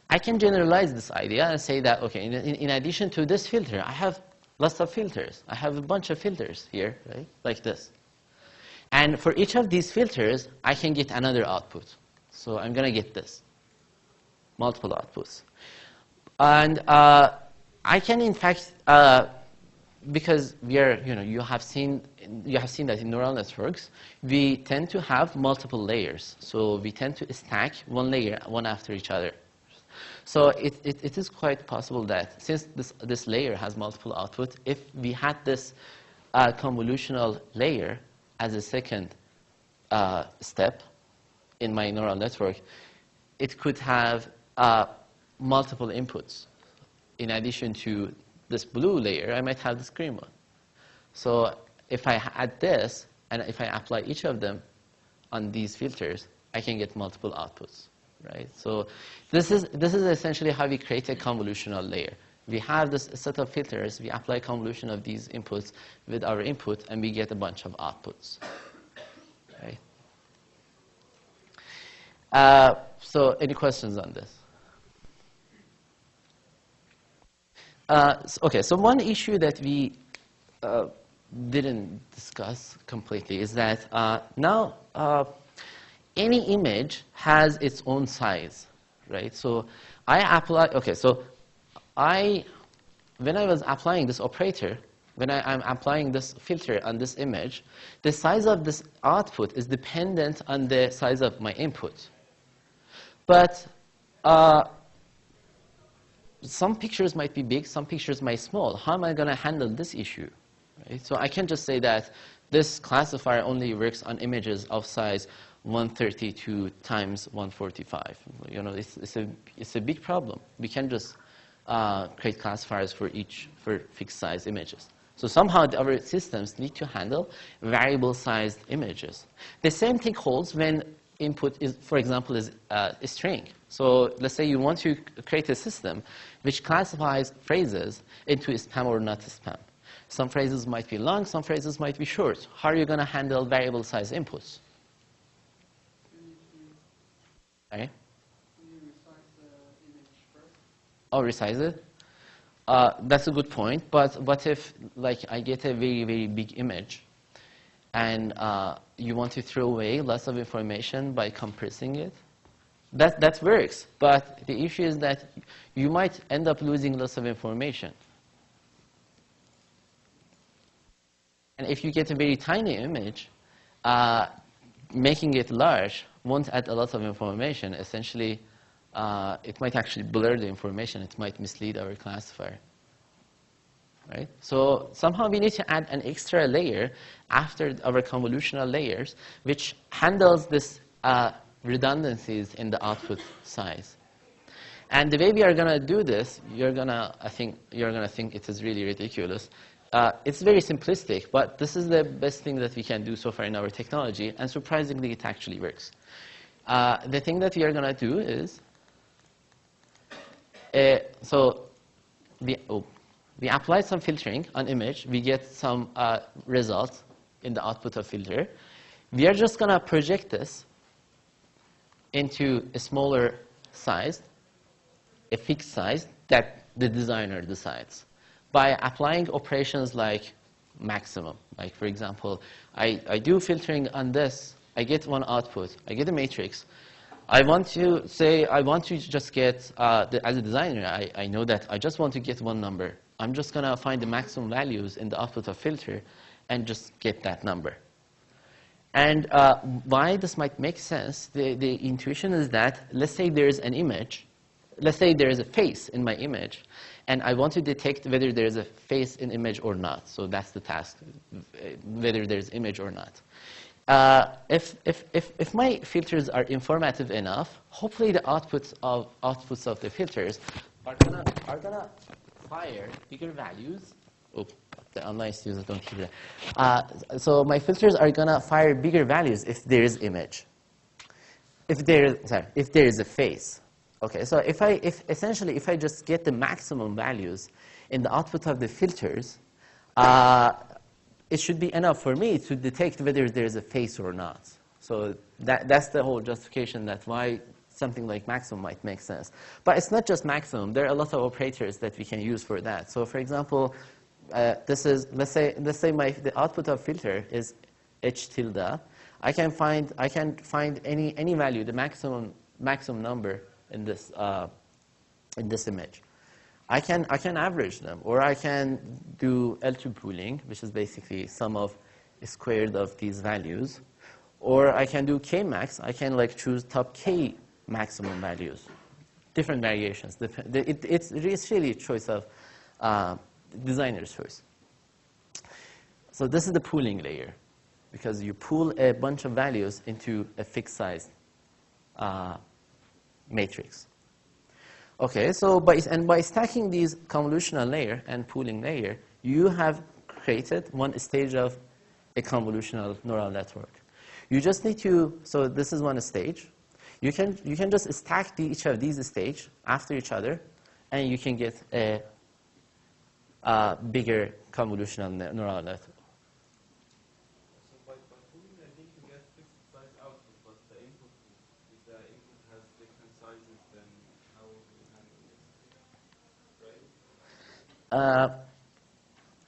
A: I can generalize this idea and say that, okay, in addition to this filter, I have lots of filters. I have a bunch of filters here, right, like this. And for each of these filters, I can get another output. So I'm going to get this, multiple outputs. And I can, in fact, because we are, you have seen that in neural networks, we tend to have multiple layers. So we tend to stack one layer one after each other. So it is quite possible that since this layer has multiple outputs, if we had this convolutional layer as a second step in my neural network, it could have multiple inputs. In addition to this blue layer, I might have this green one. So if I add this, and if I apply each of them on these filters, I can get multiple outputs, right? So this is essentially how we create a convolutional layer. We have this set of filters, we apply convolution of these inputs with our input, and we get a bunch of outputs, right? So any questions on this? Okay, so one issue that we didn't discuss completely is that now any image has its own size, right? So I apply, okay, so when I was applying this operator, when I'm applying this filter on this image, the size of this output is dependent on the size of my input. But some pictures might be big, some pictures might be small. How am I going to handle this issue? Right? So I can't just say that this classifier only works on images of size 132 times 145. You know, it's a big problem. We can't just create classifiers for fixed size images. So somehow our systems need to handle variable sized images. The same thing holds when input is, for example, is a string. So let's say you want to create a system which classifies phrases into spam or not spam. Some phrases might be long, some phrases might be short. How are you going to handle variable size inputs? Okay.
C: You resize the image first.
A: Oh, resize it? That's a good point. But what if, like, I get a very, very big image, and you want to throw away lots of information by compressing it? That works. But the issue is that you might end up losing lots of information. And if you get a very tiny image, making it large won't add a lot of information. Essentially, it might actually blur the information. It might mislead our classifier. Right? So somehow we need to add an extra layer after our convolutional layers, which handles this redundancies in the output size. And the way we are going to do this, I think you're going to think it is really ridiculous. It's very simplistic, but this is the best thing that we can do so far in our technology, and surprisingly, it actually works. The thing that we are going to do is, we apply some filtering on image. We get some results in the output of filter. We are just going to project this into a smaller size, a fixed size that the designer decides, by applying operations like maximum. Like, for example, I do filtering on this. I get one output. I get a matrix. I want to just get, as a designer, I know that I just want to get one number. I'm just going to find the maximum values in the output of filter and just get that number. And why this might make sense, the intuition is that, let's say there's an image. Let's say there is a face in my image, and I want to detect whether there is a face in image or not. So that's the task, whether there's image or not. If my filters are informative enough, hopefully the outputs of the filters are gonna fire bigger values. Oh, the online students don't hear that. So my filters are gonna fire bigger values if there is image. If there is a face. Okay, so if I just get the maximum values in the output of the filters, it should be enough for me to detect whether there is a face or not. So that's the whole justification that why something like maximum might make sense. But it's not just maximum. There are a lot of operators that we can use for that. So for example, this is, let's say the output of filter is h tilde. I can find any value, the maximum number in this image. I can average them, or I can do L2 pooling, which is basically sum of squared of these values, or I can do K-max. I can like choose top K maximum values, different variations. It's really a choice of designer's choice. So this is the pooling layer, because you pool a bunch of values into a fixed size matrix. Okay, so by stacking these convolutional layer and pooling layer, you have created one stage of a convolutional neural network. You just need to, so this is one stage. You can just stack each of these stages after each other, and you can get a bigger convolutional neural network.
D: So by pooling, I think you get fixed size output, but the input, if the input has different sizes, then how will you handle this? Right?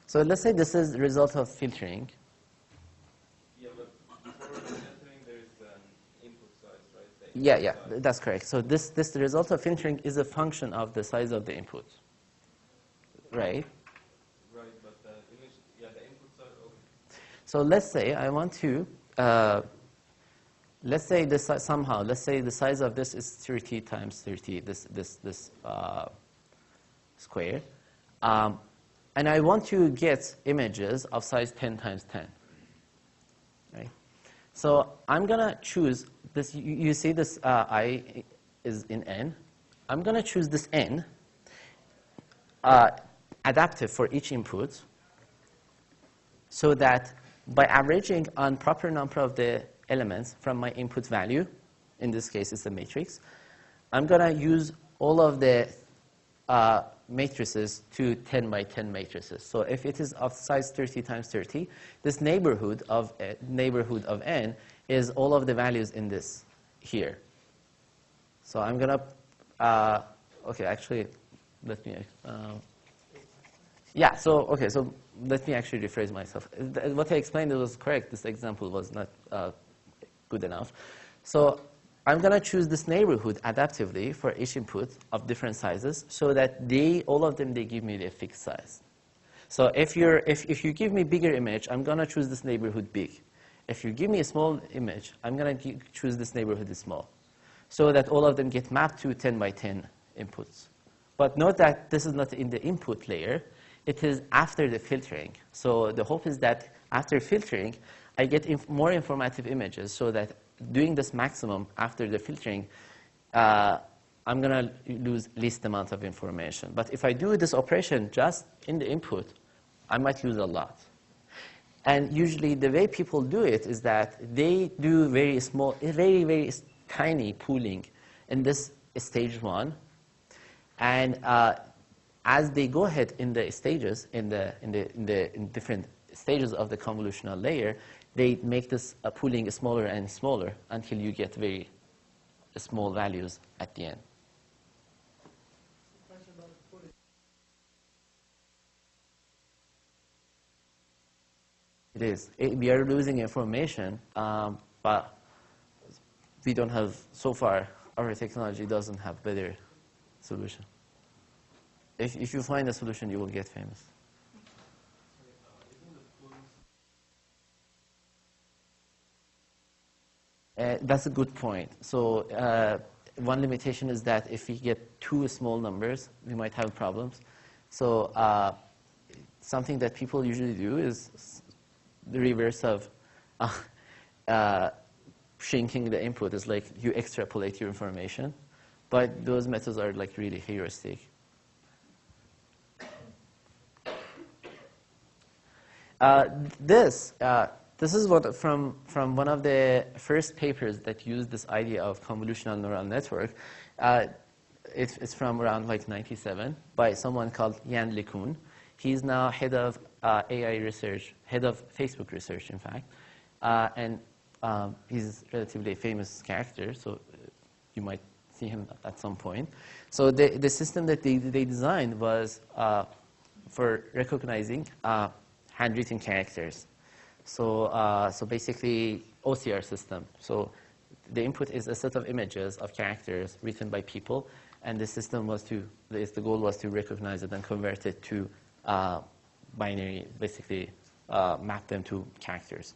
A: So let's say this is the result of filtering.
D: Yeah, but before filtering, there is an input size, right?
A: Yeah, that's correct. So the result of filtering is a function of the size of the input, right?
D: Right, but the image, the input size. Okay.
A: So let's say I want to, let's say the size of this is 30 times 30, this square, and I want to get images of size 10 times 10, right? So I'm going to choose this. You see this I is in n. I'm going to choose this n adaptive for each input so that by averaging on proper number of the elements from my input value, in this case it's a matrix, I'm going to use all of the matrices to 10 by 10 matrices. So if it is of size 30 times 30, this neighborhood of n is all of the values in this here. So I'm going to, okay, actually, let me, yeah, so, okay, so let me actually rephrase myself. What I explained was correct. This example was not good enough. So I'm going to choose this neighborhood adaptively for each input of different sizes so that all of them, they give me the fixed size. So if you give me bigger image, I'm going to choose this neighborhood big. If you give me a small image, I'm going to choose this neighborhood small so that all of them get mapped to 10 by 10 inputs. But note that this is not in the input layer. It is after the filtering. So the hope is that after filtering, I get more informative images so that doing this maximum after the filtering, I'm going to lose least amount of information. But if I do this operation just in the input, I might lose a lot. And usually the way people do it is that they do very small, very, very tiny pooling in this stage 1. And as they go ahead in the stages, in different stages of the convolutional layer, they make this pooling smaller and smaller until you get very small values at the end. It is. We are losing information, but we don't have, so far, our technology doesn't have better solution. If you find a solution, you will get famous. That's a good point. So one limitation is that if we get too small numbers, we might have problems. So something that people usually do is the reverse of shrinking the input. Is like you extrapolate your information, but those methods are like really heuristic. This is what from one of the first papers that used this idea of convolutional neural network. It's from around like 97 by someone called Yan LeCun. He's now head of AI research, head of Facebook research, in fact, and he's a relatively famous character, so you might see him at some point. So the system that they designed was for recognizing handwritten characters. So basically OCR system. So the input is a set of images of characters written by people, and the system was the goal was to recognize it and convert it to binary, basically map them to characters.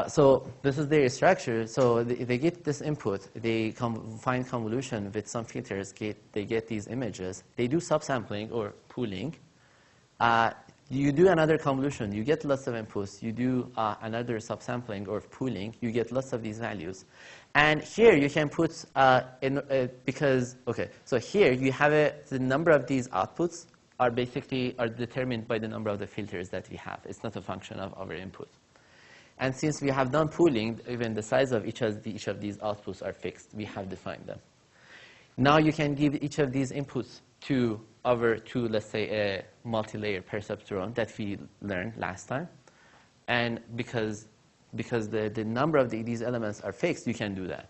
A: So this is their structure. So they get this input, they find convolution with some filters, they get these images, they do subsampling or pooling. You do another convolution, you get lots of inputs, you do another subsampling or pooling, you get lots of these values. And here you can put, so here you have the number of these outputs are determined by the number of the filters that we have. It's not a function of our input. And since we have done pooling, even the size of each of these outputs are fixed. We have defined them. Now you can give each of these inputs to let's say, a multi-layer perceptron that we learned last time. And because the number of these elements are fixed, you can do that.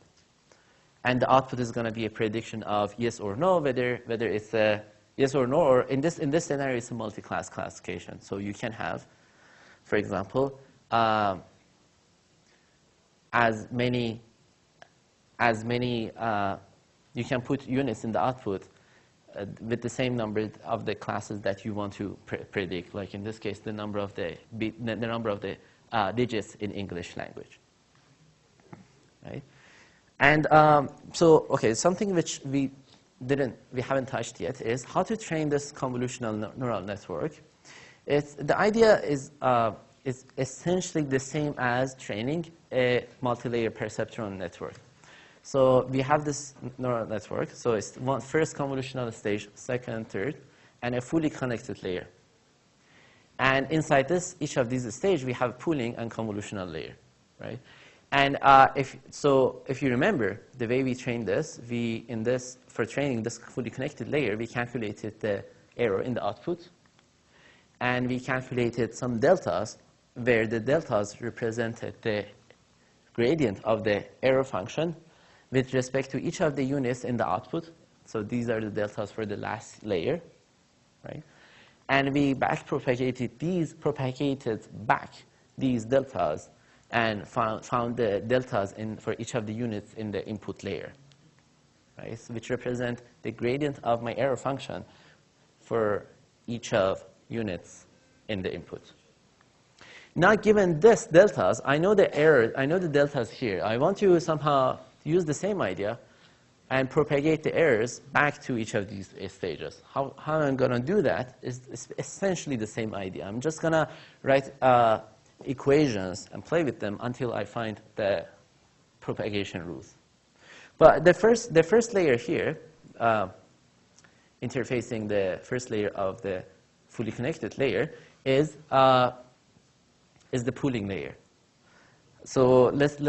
A: And the output is going to be a prediction of yes or no, whether it's a yes or no, or in this scenario, it's a multi-class classification. So you can have, for example, as many you can put units in the output with the same number of the classes that you want to predict. Like in this case, the number of the digits in English language, right? And something which we haven't touched yet is how to train this convolutional neural network. The idea is is essentially the same as training a multi-layer perceptron network. So we have this neural network. So it's first convolutional stage, second, third, and a fully connected layer. And inside this, each of these stages, we have pooling and convolutional layer, right? And if you remember, the way we trained this, for training this fully connected layer, we calculated the error in the output, and we calculated some deltas, where the deltas represented the gradient of the error function with respect to each of the units in the output. So these are the deltas for the last layer, right? And we propagated back these deltas and found the deltas for each of the units in the input layer, right? So which represent the gradient of my error function for each of units in the input. Now, given this deltas, I know the deltas here. I want to somehow use the same idea and propagate the errors back to each of these stages. How I'm going to do that is essentially the same idea. I'm just going to write equations and play with them until I find the propagation rules. But the first layer here, interfacing the first layer of the fully connected layer, is the pooling layer. So let's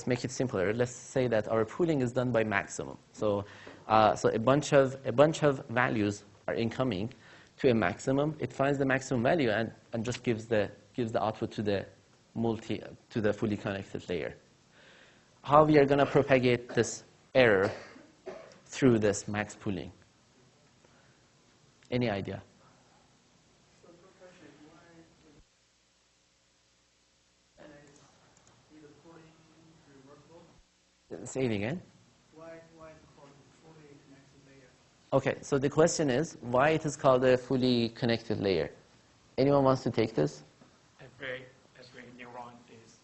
A: make it simpler. Let's say that our pooling is done by maximum. So a bunch of values are incoming to a maximum. It finds the maximum value and just gives the output to the fully connected layer. How we are going to propagate this error through this max pooling? Any idea? Say it again.
C: Why is it called fully connected layer?
A: Okay, so the question is why it is called a fully connected layer. Anyone wants to take this?
B: Every neuron is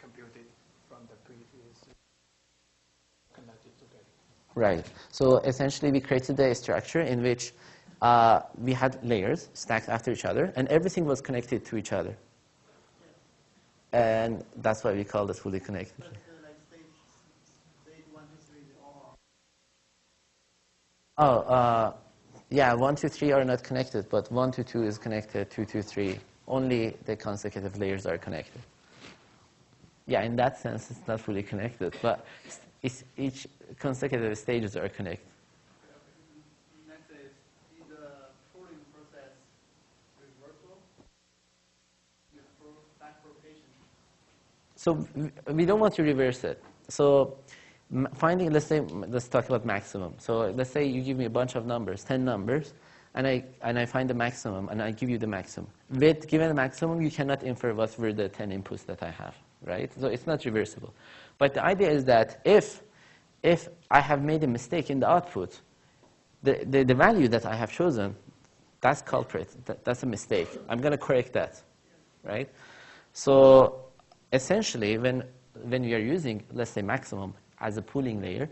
B: computed from the previous connected together.
A: Right. So essentially, we created a structure in which we had layers stacked after each other, and everything was connected to each other. And that's why we call it fully connected. Yeah, 1 to 3 are not connected, but 1 to 2 is connected, 2 to 3. Only the consecutive layers are connected. Yeah, in that sense, it's not fully connected, but each consecutive stages are connected.
C: Next is the pooling process reversal with back propagation.
A: So we don't want to reverse it. So let's talk about maximum. So let's say you give me a bunch of numbers, 10 numbers, and I find the maximum, and I give you the maximum. Given the maximum, you cannot infer what were the 10 inputs that I have, right? So it's not reversible. But the idea is that if I have made a mistake in the output, the value that I have chosen, that's culprit. That's a mistake. I'm going to correct that, right? So essentially, when we are using, let's say, maximum as a pooling layer,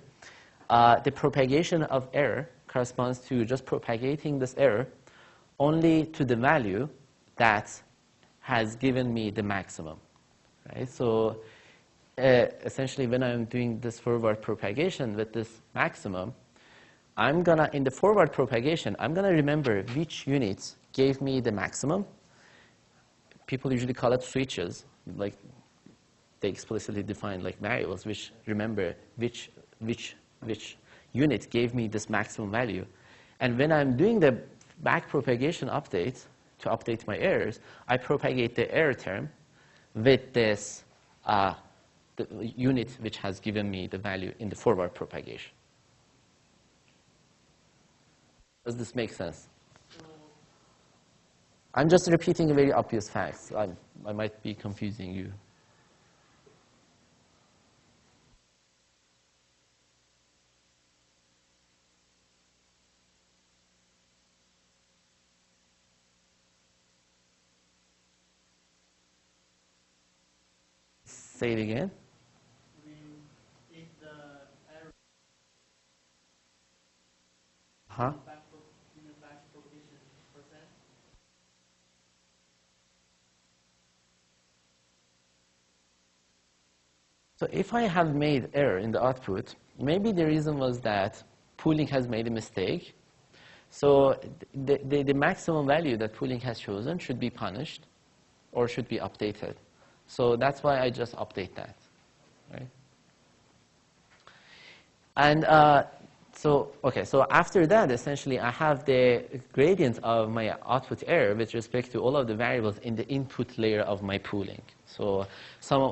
A: the propagation of error corresponds to just propagating this error only to the value that has given me the maximum, right? So essentially, when I'm doing this forward propagation with this maximum, in the forward propagation, I'm gonna remember which units gave me the maximum. People usually call it switches, like they explicitly define like variables which remember which unit gave me this maximum value. And when I'm doing the back propagation update to update my errors, I propagate the error term with this the unit which has given me the value in the forward propagation. Does this make sense? I'm just repeating a very obvious fact. I might be confusing you. Say it again.
C: If the error
A: Huh?
C: in the batch propagation process,
A: So if I have made error in the output, maybe the reason was that pooling has made a mistake. So the maximum value that pooling has chosen should be punished or should be updated. So that's why I just update that, right? And so after that, essentially, I have the gradient of my output error with respect to all of the variables in the input layer of my pooling. So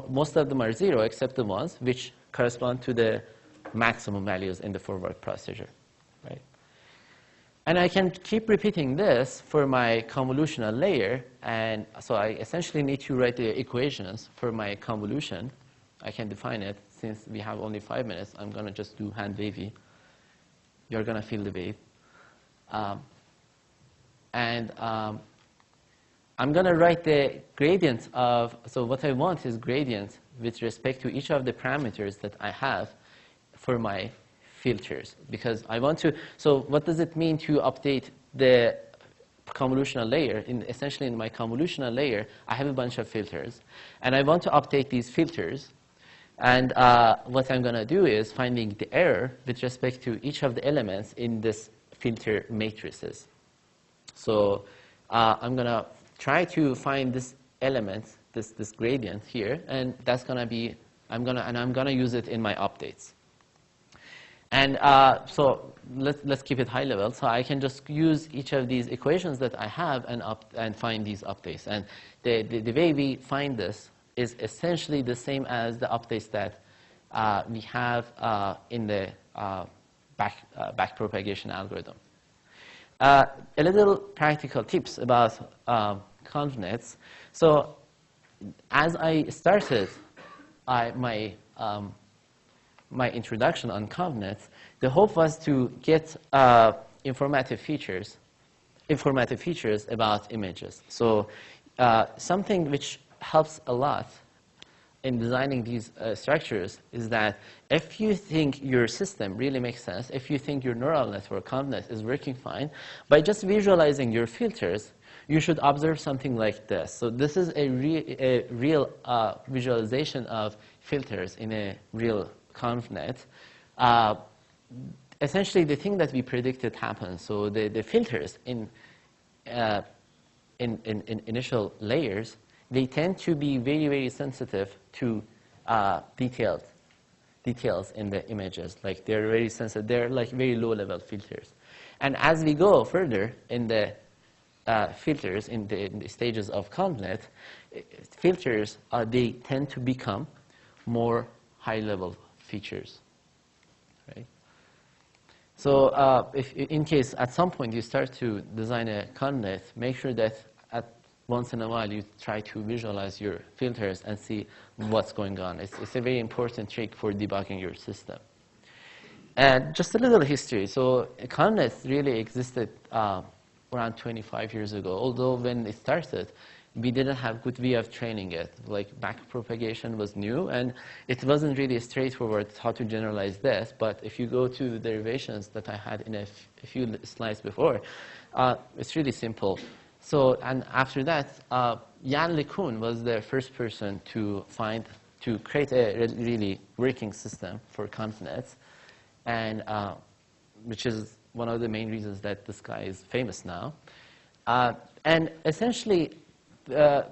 A: most of them are 0 except the ones which correspond to the maximum values in the forward procedure, right? And I can keep repeating this for my convolutional layer. And so I essentially need to write the equations for my convolution. I can define it. Since we have only 5 minutes, I'm going to just do hand wavy. You're going to feel the wave. I'm going to write the gradient of, so what I want is gradient with respect to each of the parameters that I have for my filters. Because I want to, so what does it mean to update the convolutional layer? Essentially, in my convolutional layer, I have a bunch of filters. And I want to update these filters. And what I'm going to do is finding the error with respect to each of the elements in this filter matrices. So I'm going to try to find this element, this gradient here, and that's going to be, I'm going to use it in my updates. And so let's keep it high level. So I can just use each of these equations that I have and find these updates. And the way we find this is essentially the same as the updates that we have in the backpropagation algorithm. A little practical tips about ConvNets. So as I started my introduction on ConvNets, the hope was to get informative features about images. So something which helps a lot in designing these structures is that if you think your system really makes sense, if you think your neural network, ConvNet, is working fine, by just visualizing your filters, you should observe something like this. So this is a real visualization of filters in a real ConvNet. Essentially, the thing that we predicted happens. So the filters in initial layers, they tend to be very, very sensitive to details in the images. Like they're very sensitive. They're like very low-level filters. And as we go further in the filters in the stages of ConvNet, filters they tend to become more high-level features, right? So if in case at some point you start to design a ConvNet, make sure that once in a while you try to visualize your filters and see what's going on. It's a very important trick for debugging your system. And just a little history. So ConvNet really existed around 25 years ago, although when it started, we didn't have good way of training it. Like backpropagation was new, and it wasn't really straightforward how to generalize this. But if you go to the derivations that I had in a few slides before, it's really simple. So, and after that, Jan LeCun was the first person to create a really working system for ConvNets, and which is one of the main reasons that this guy is famous now. And essentially, the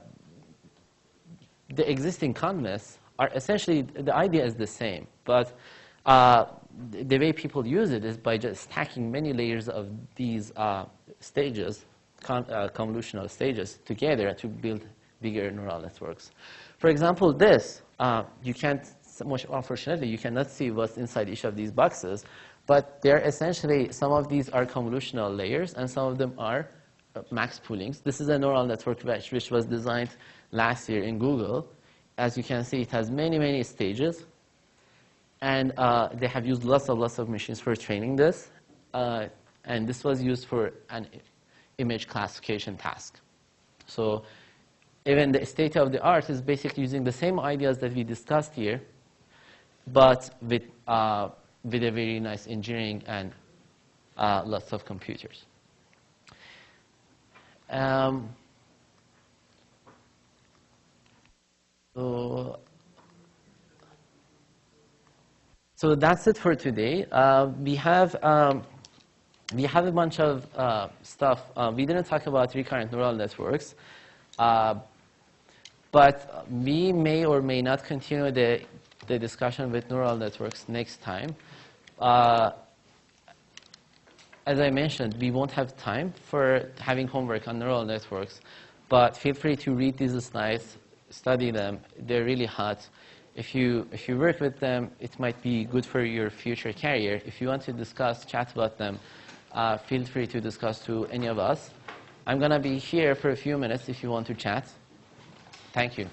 A: existing ConvNets are essentially, the idea is the same, but the way people use it is by just stacking many layers of these stages, convolutional stages, together to build bigger neural networks. For example, this, you can't, unfortunately, you cannot see what's inside each of these boxes, but they're essentially, some of these are convolutional layers, and some of them are max poolings. This is a neural network which was designed last year in Google. As you can see, it has many, many stages. And they have used lots of machines for training this. And this was used for an image classification task. So even the state of the art is basically using the same ideas that we discussed here, but with a very nice engineering and lots of computers. So So that's it for today. We have a bunch of stuff. We didn't talk about recurrent neural networks, but we may or may not continue the discussion with neural networks next time. As I mentioned, we won't have time for having homework on neural networks, but feel free to read these slides, study them. They're really hot. If you work with them, it might be good for your future career. If you want to discuss, chat about them, feel free to discuss to any of us. I'm going to be here for a few minutes if you want to chat. Thank you.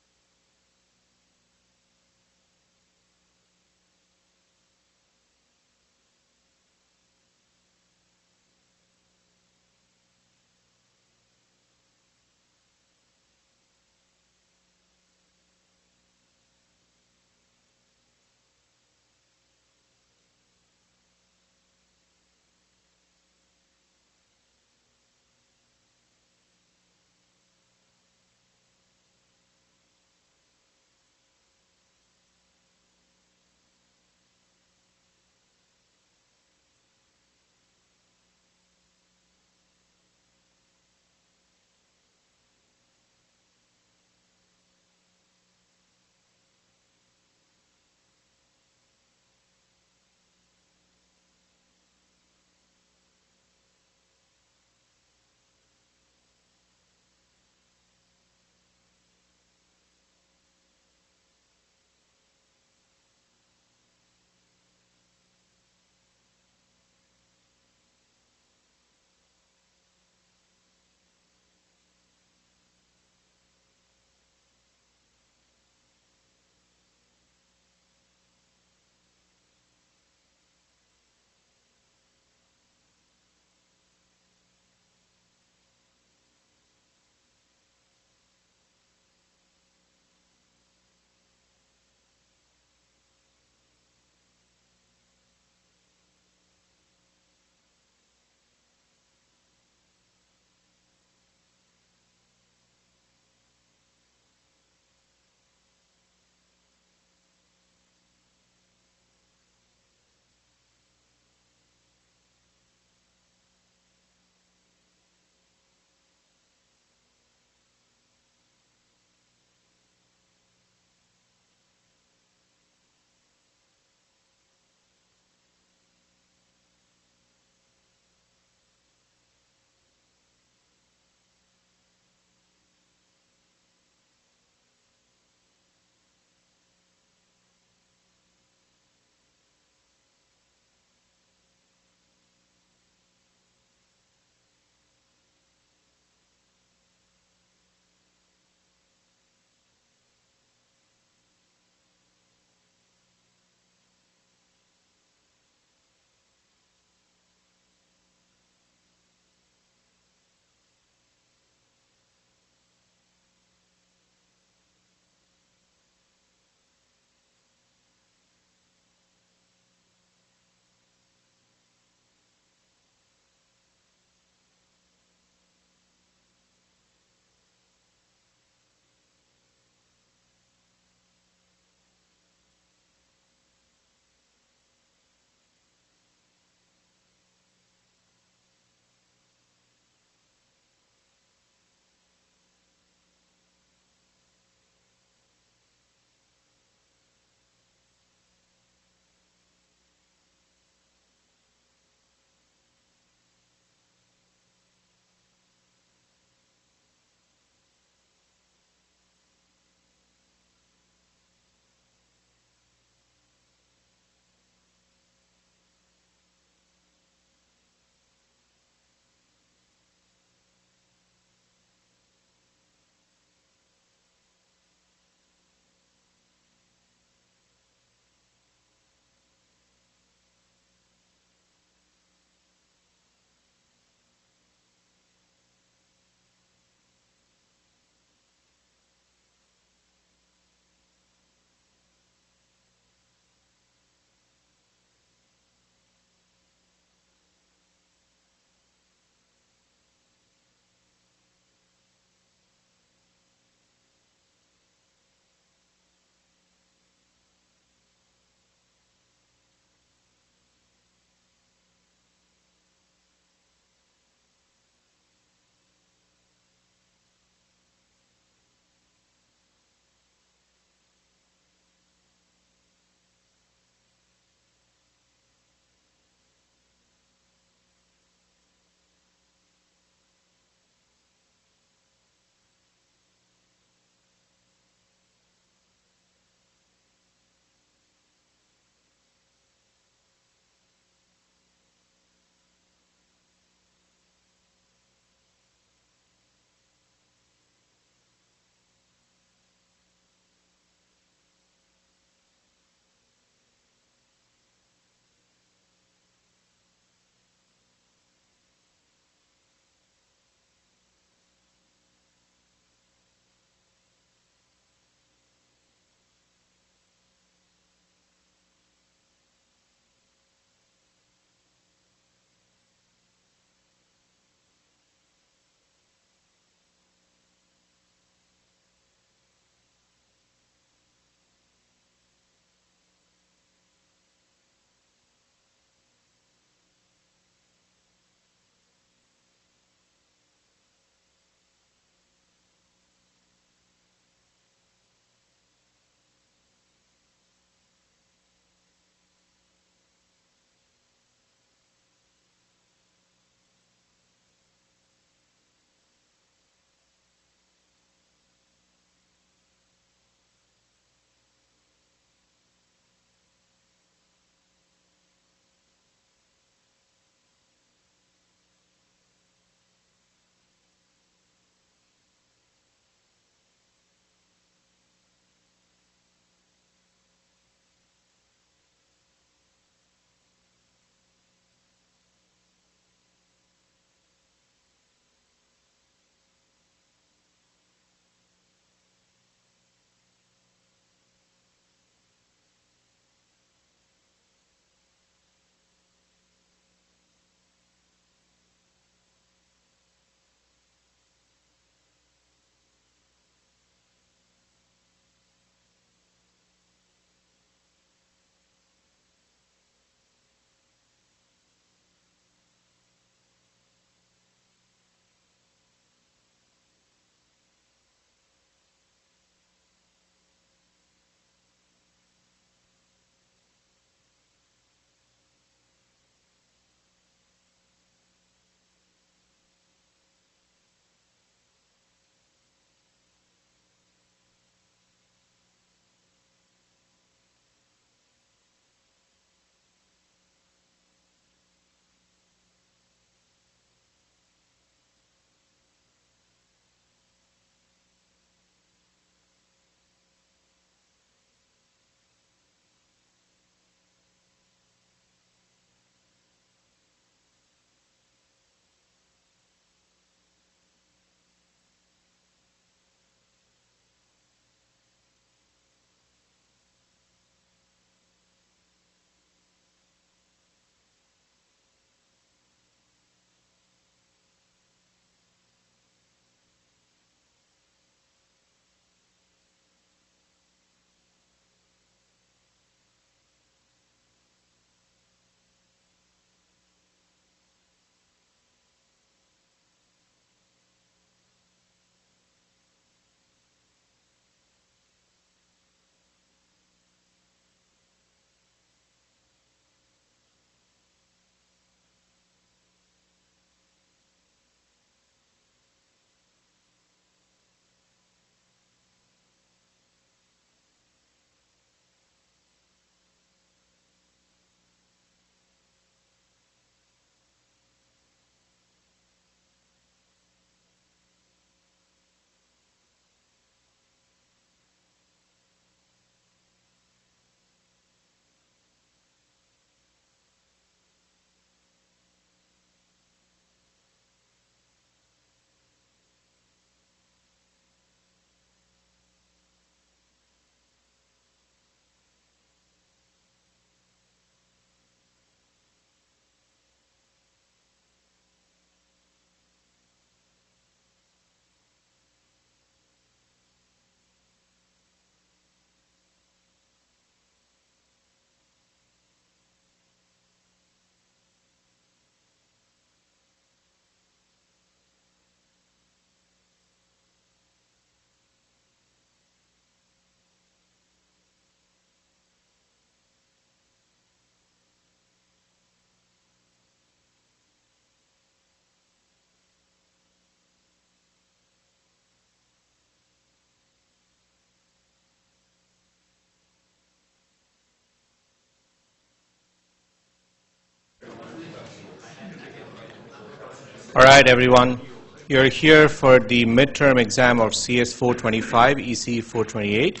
E: All right, everyone. You're here for the midterm exam of CS 425, EC 428.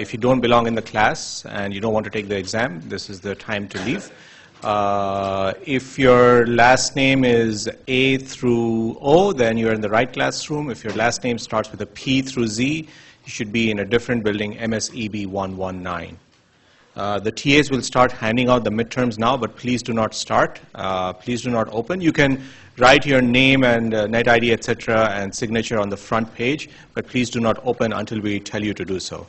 E: If you don't belong in the class and you don't want to take the exam, this is the time to leave. If your last name is A through O, then you're in the right classroom. If your last name starts with a P through Z, you should be in a different building, MSEB 119. The TAs will start handing out the midterms now, but please do not start. Please do not open. You can write your name and net ID, etc., and signature on the front page, but please do not open until we tell you to do so.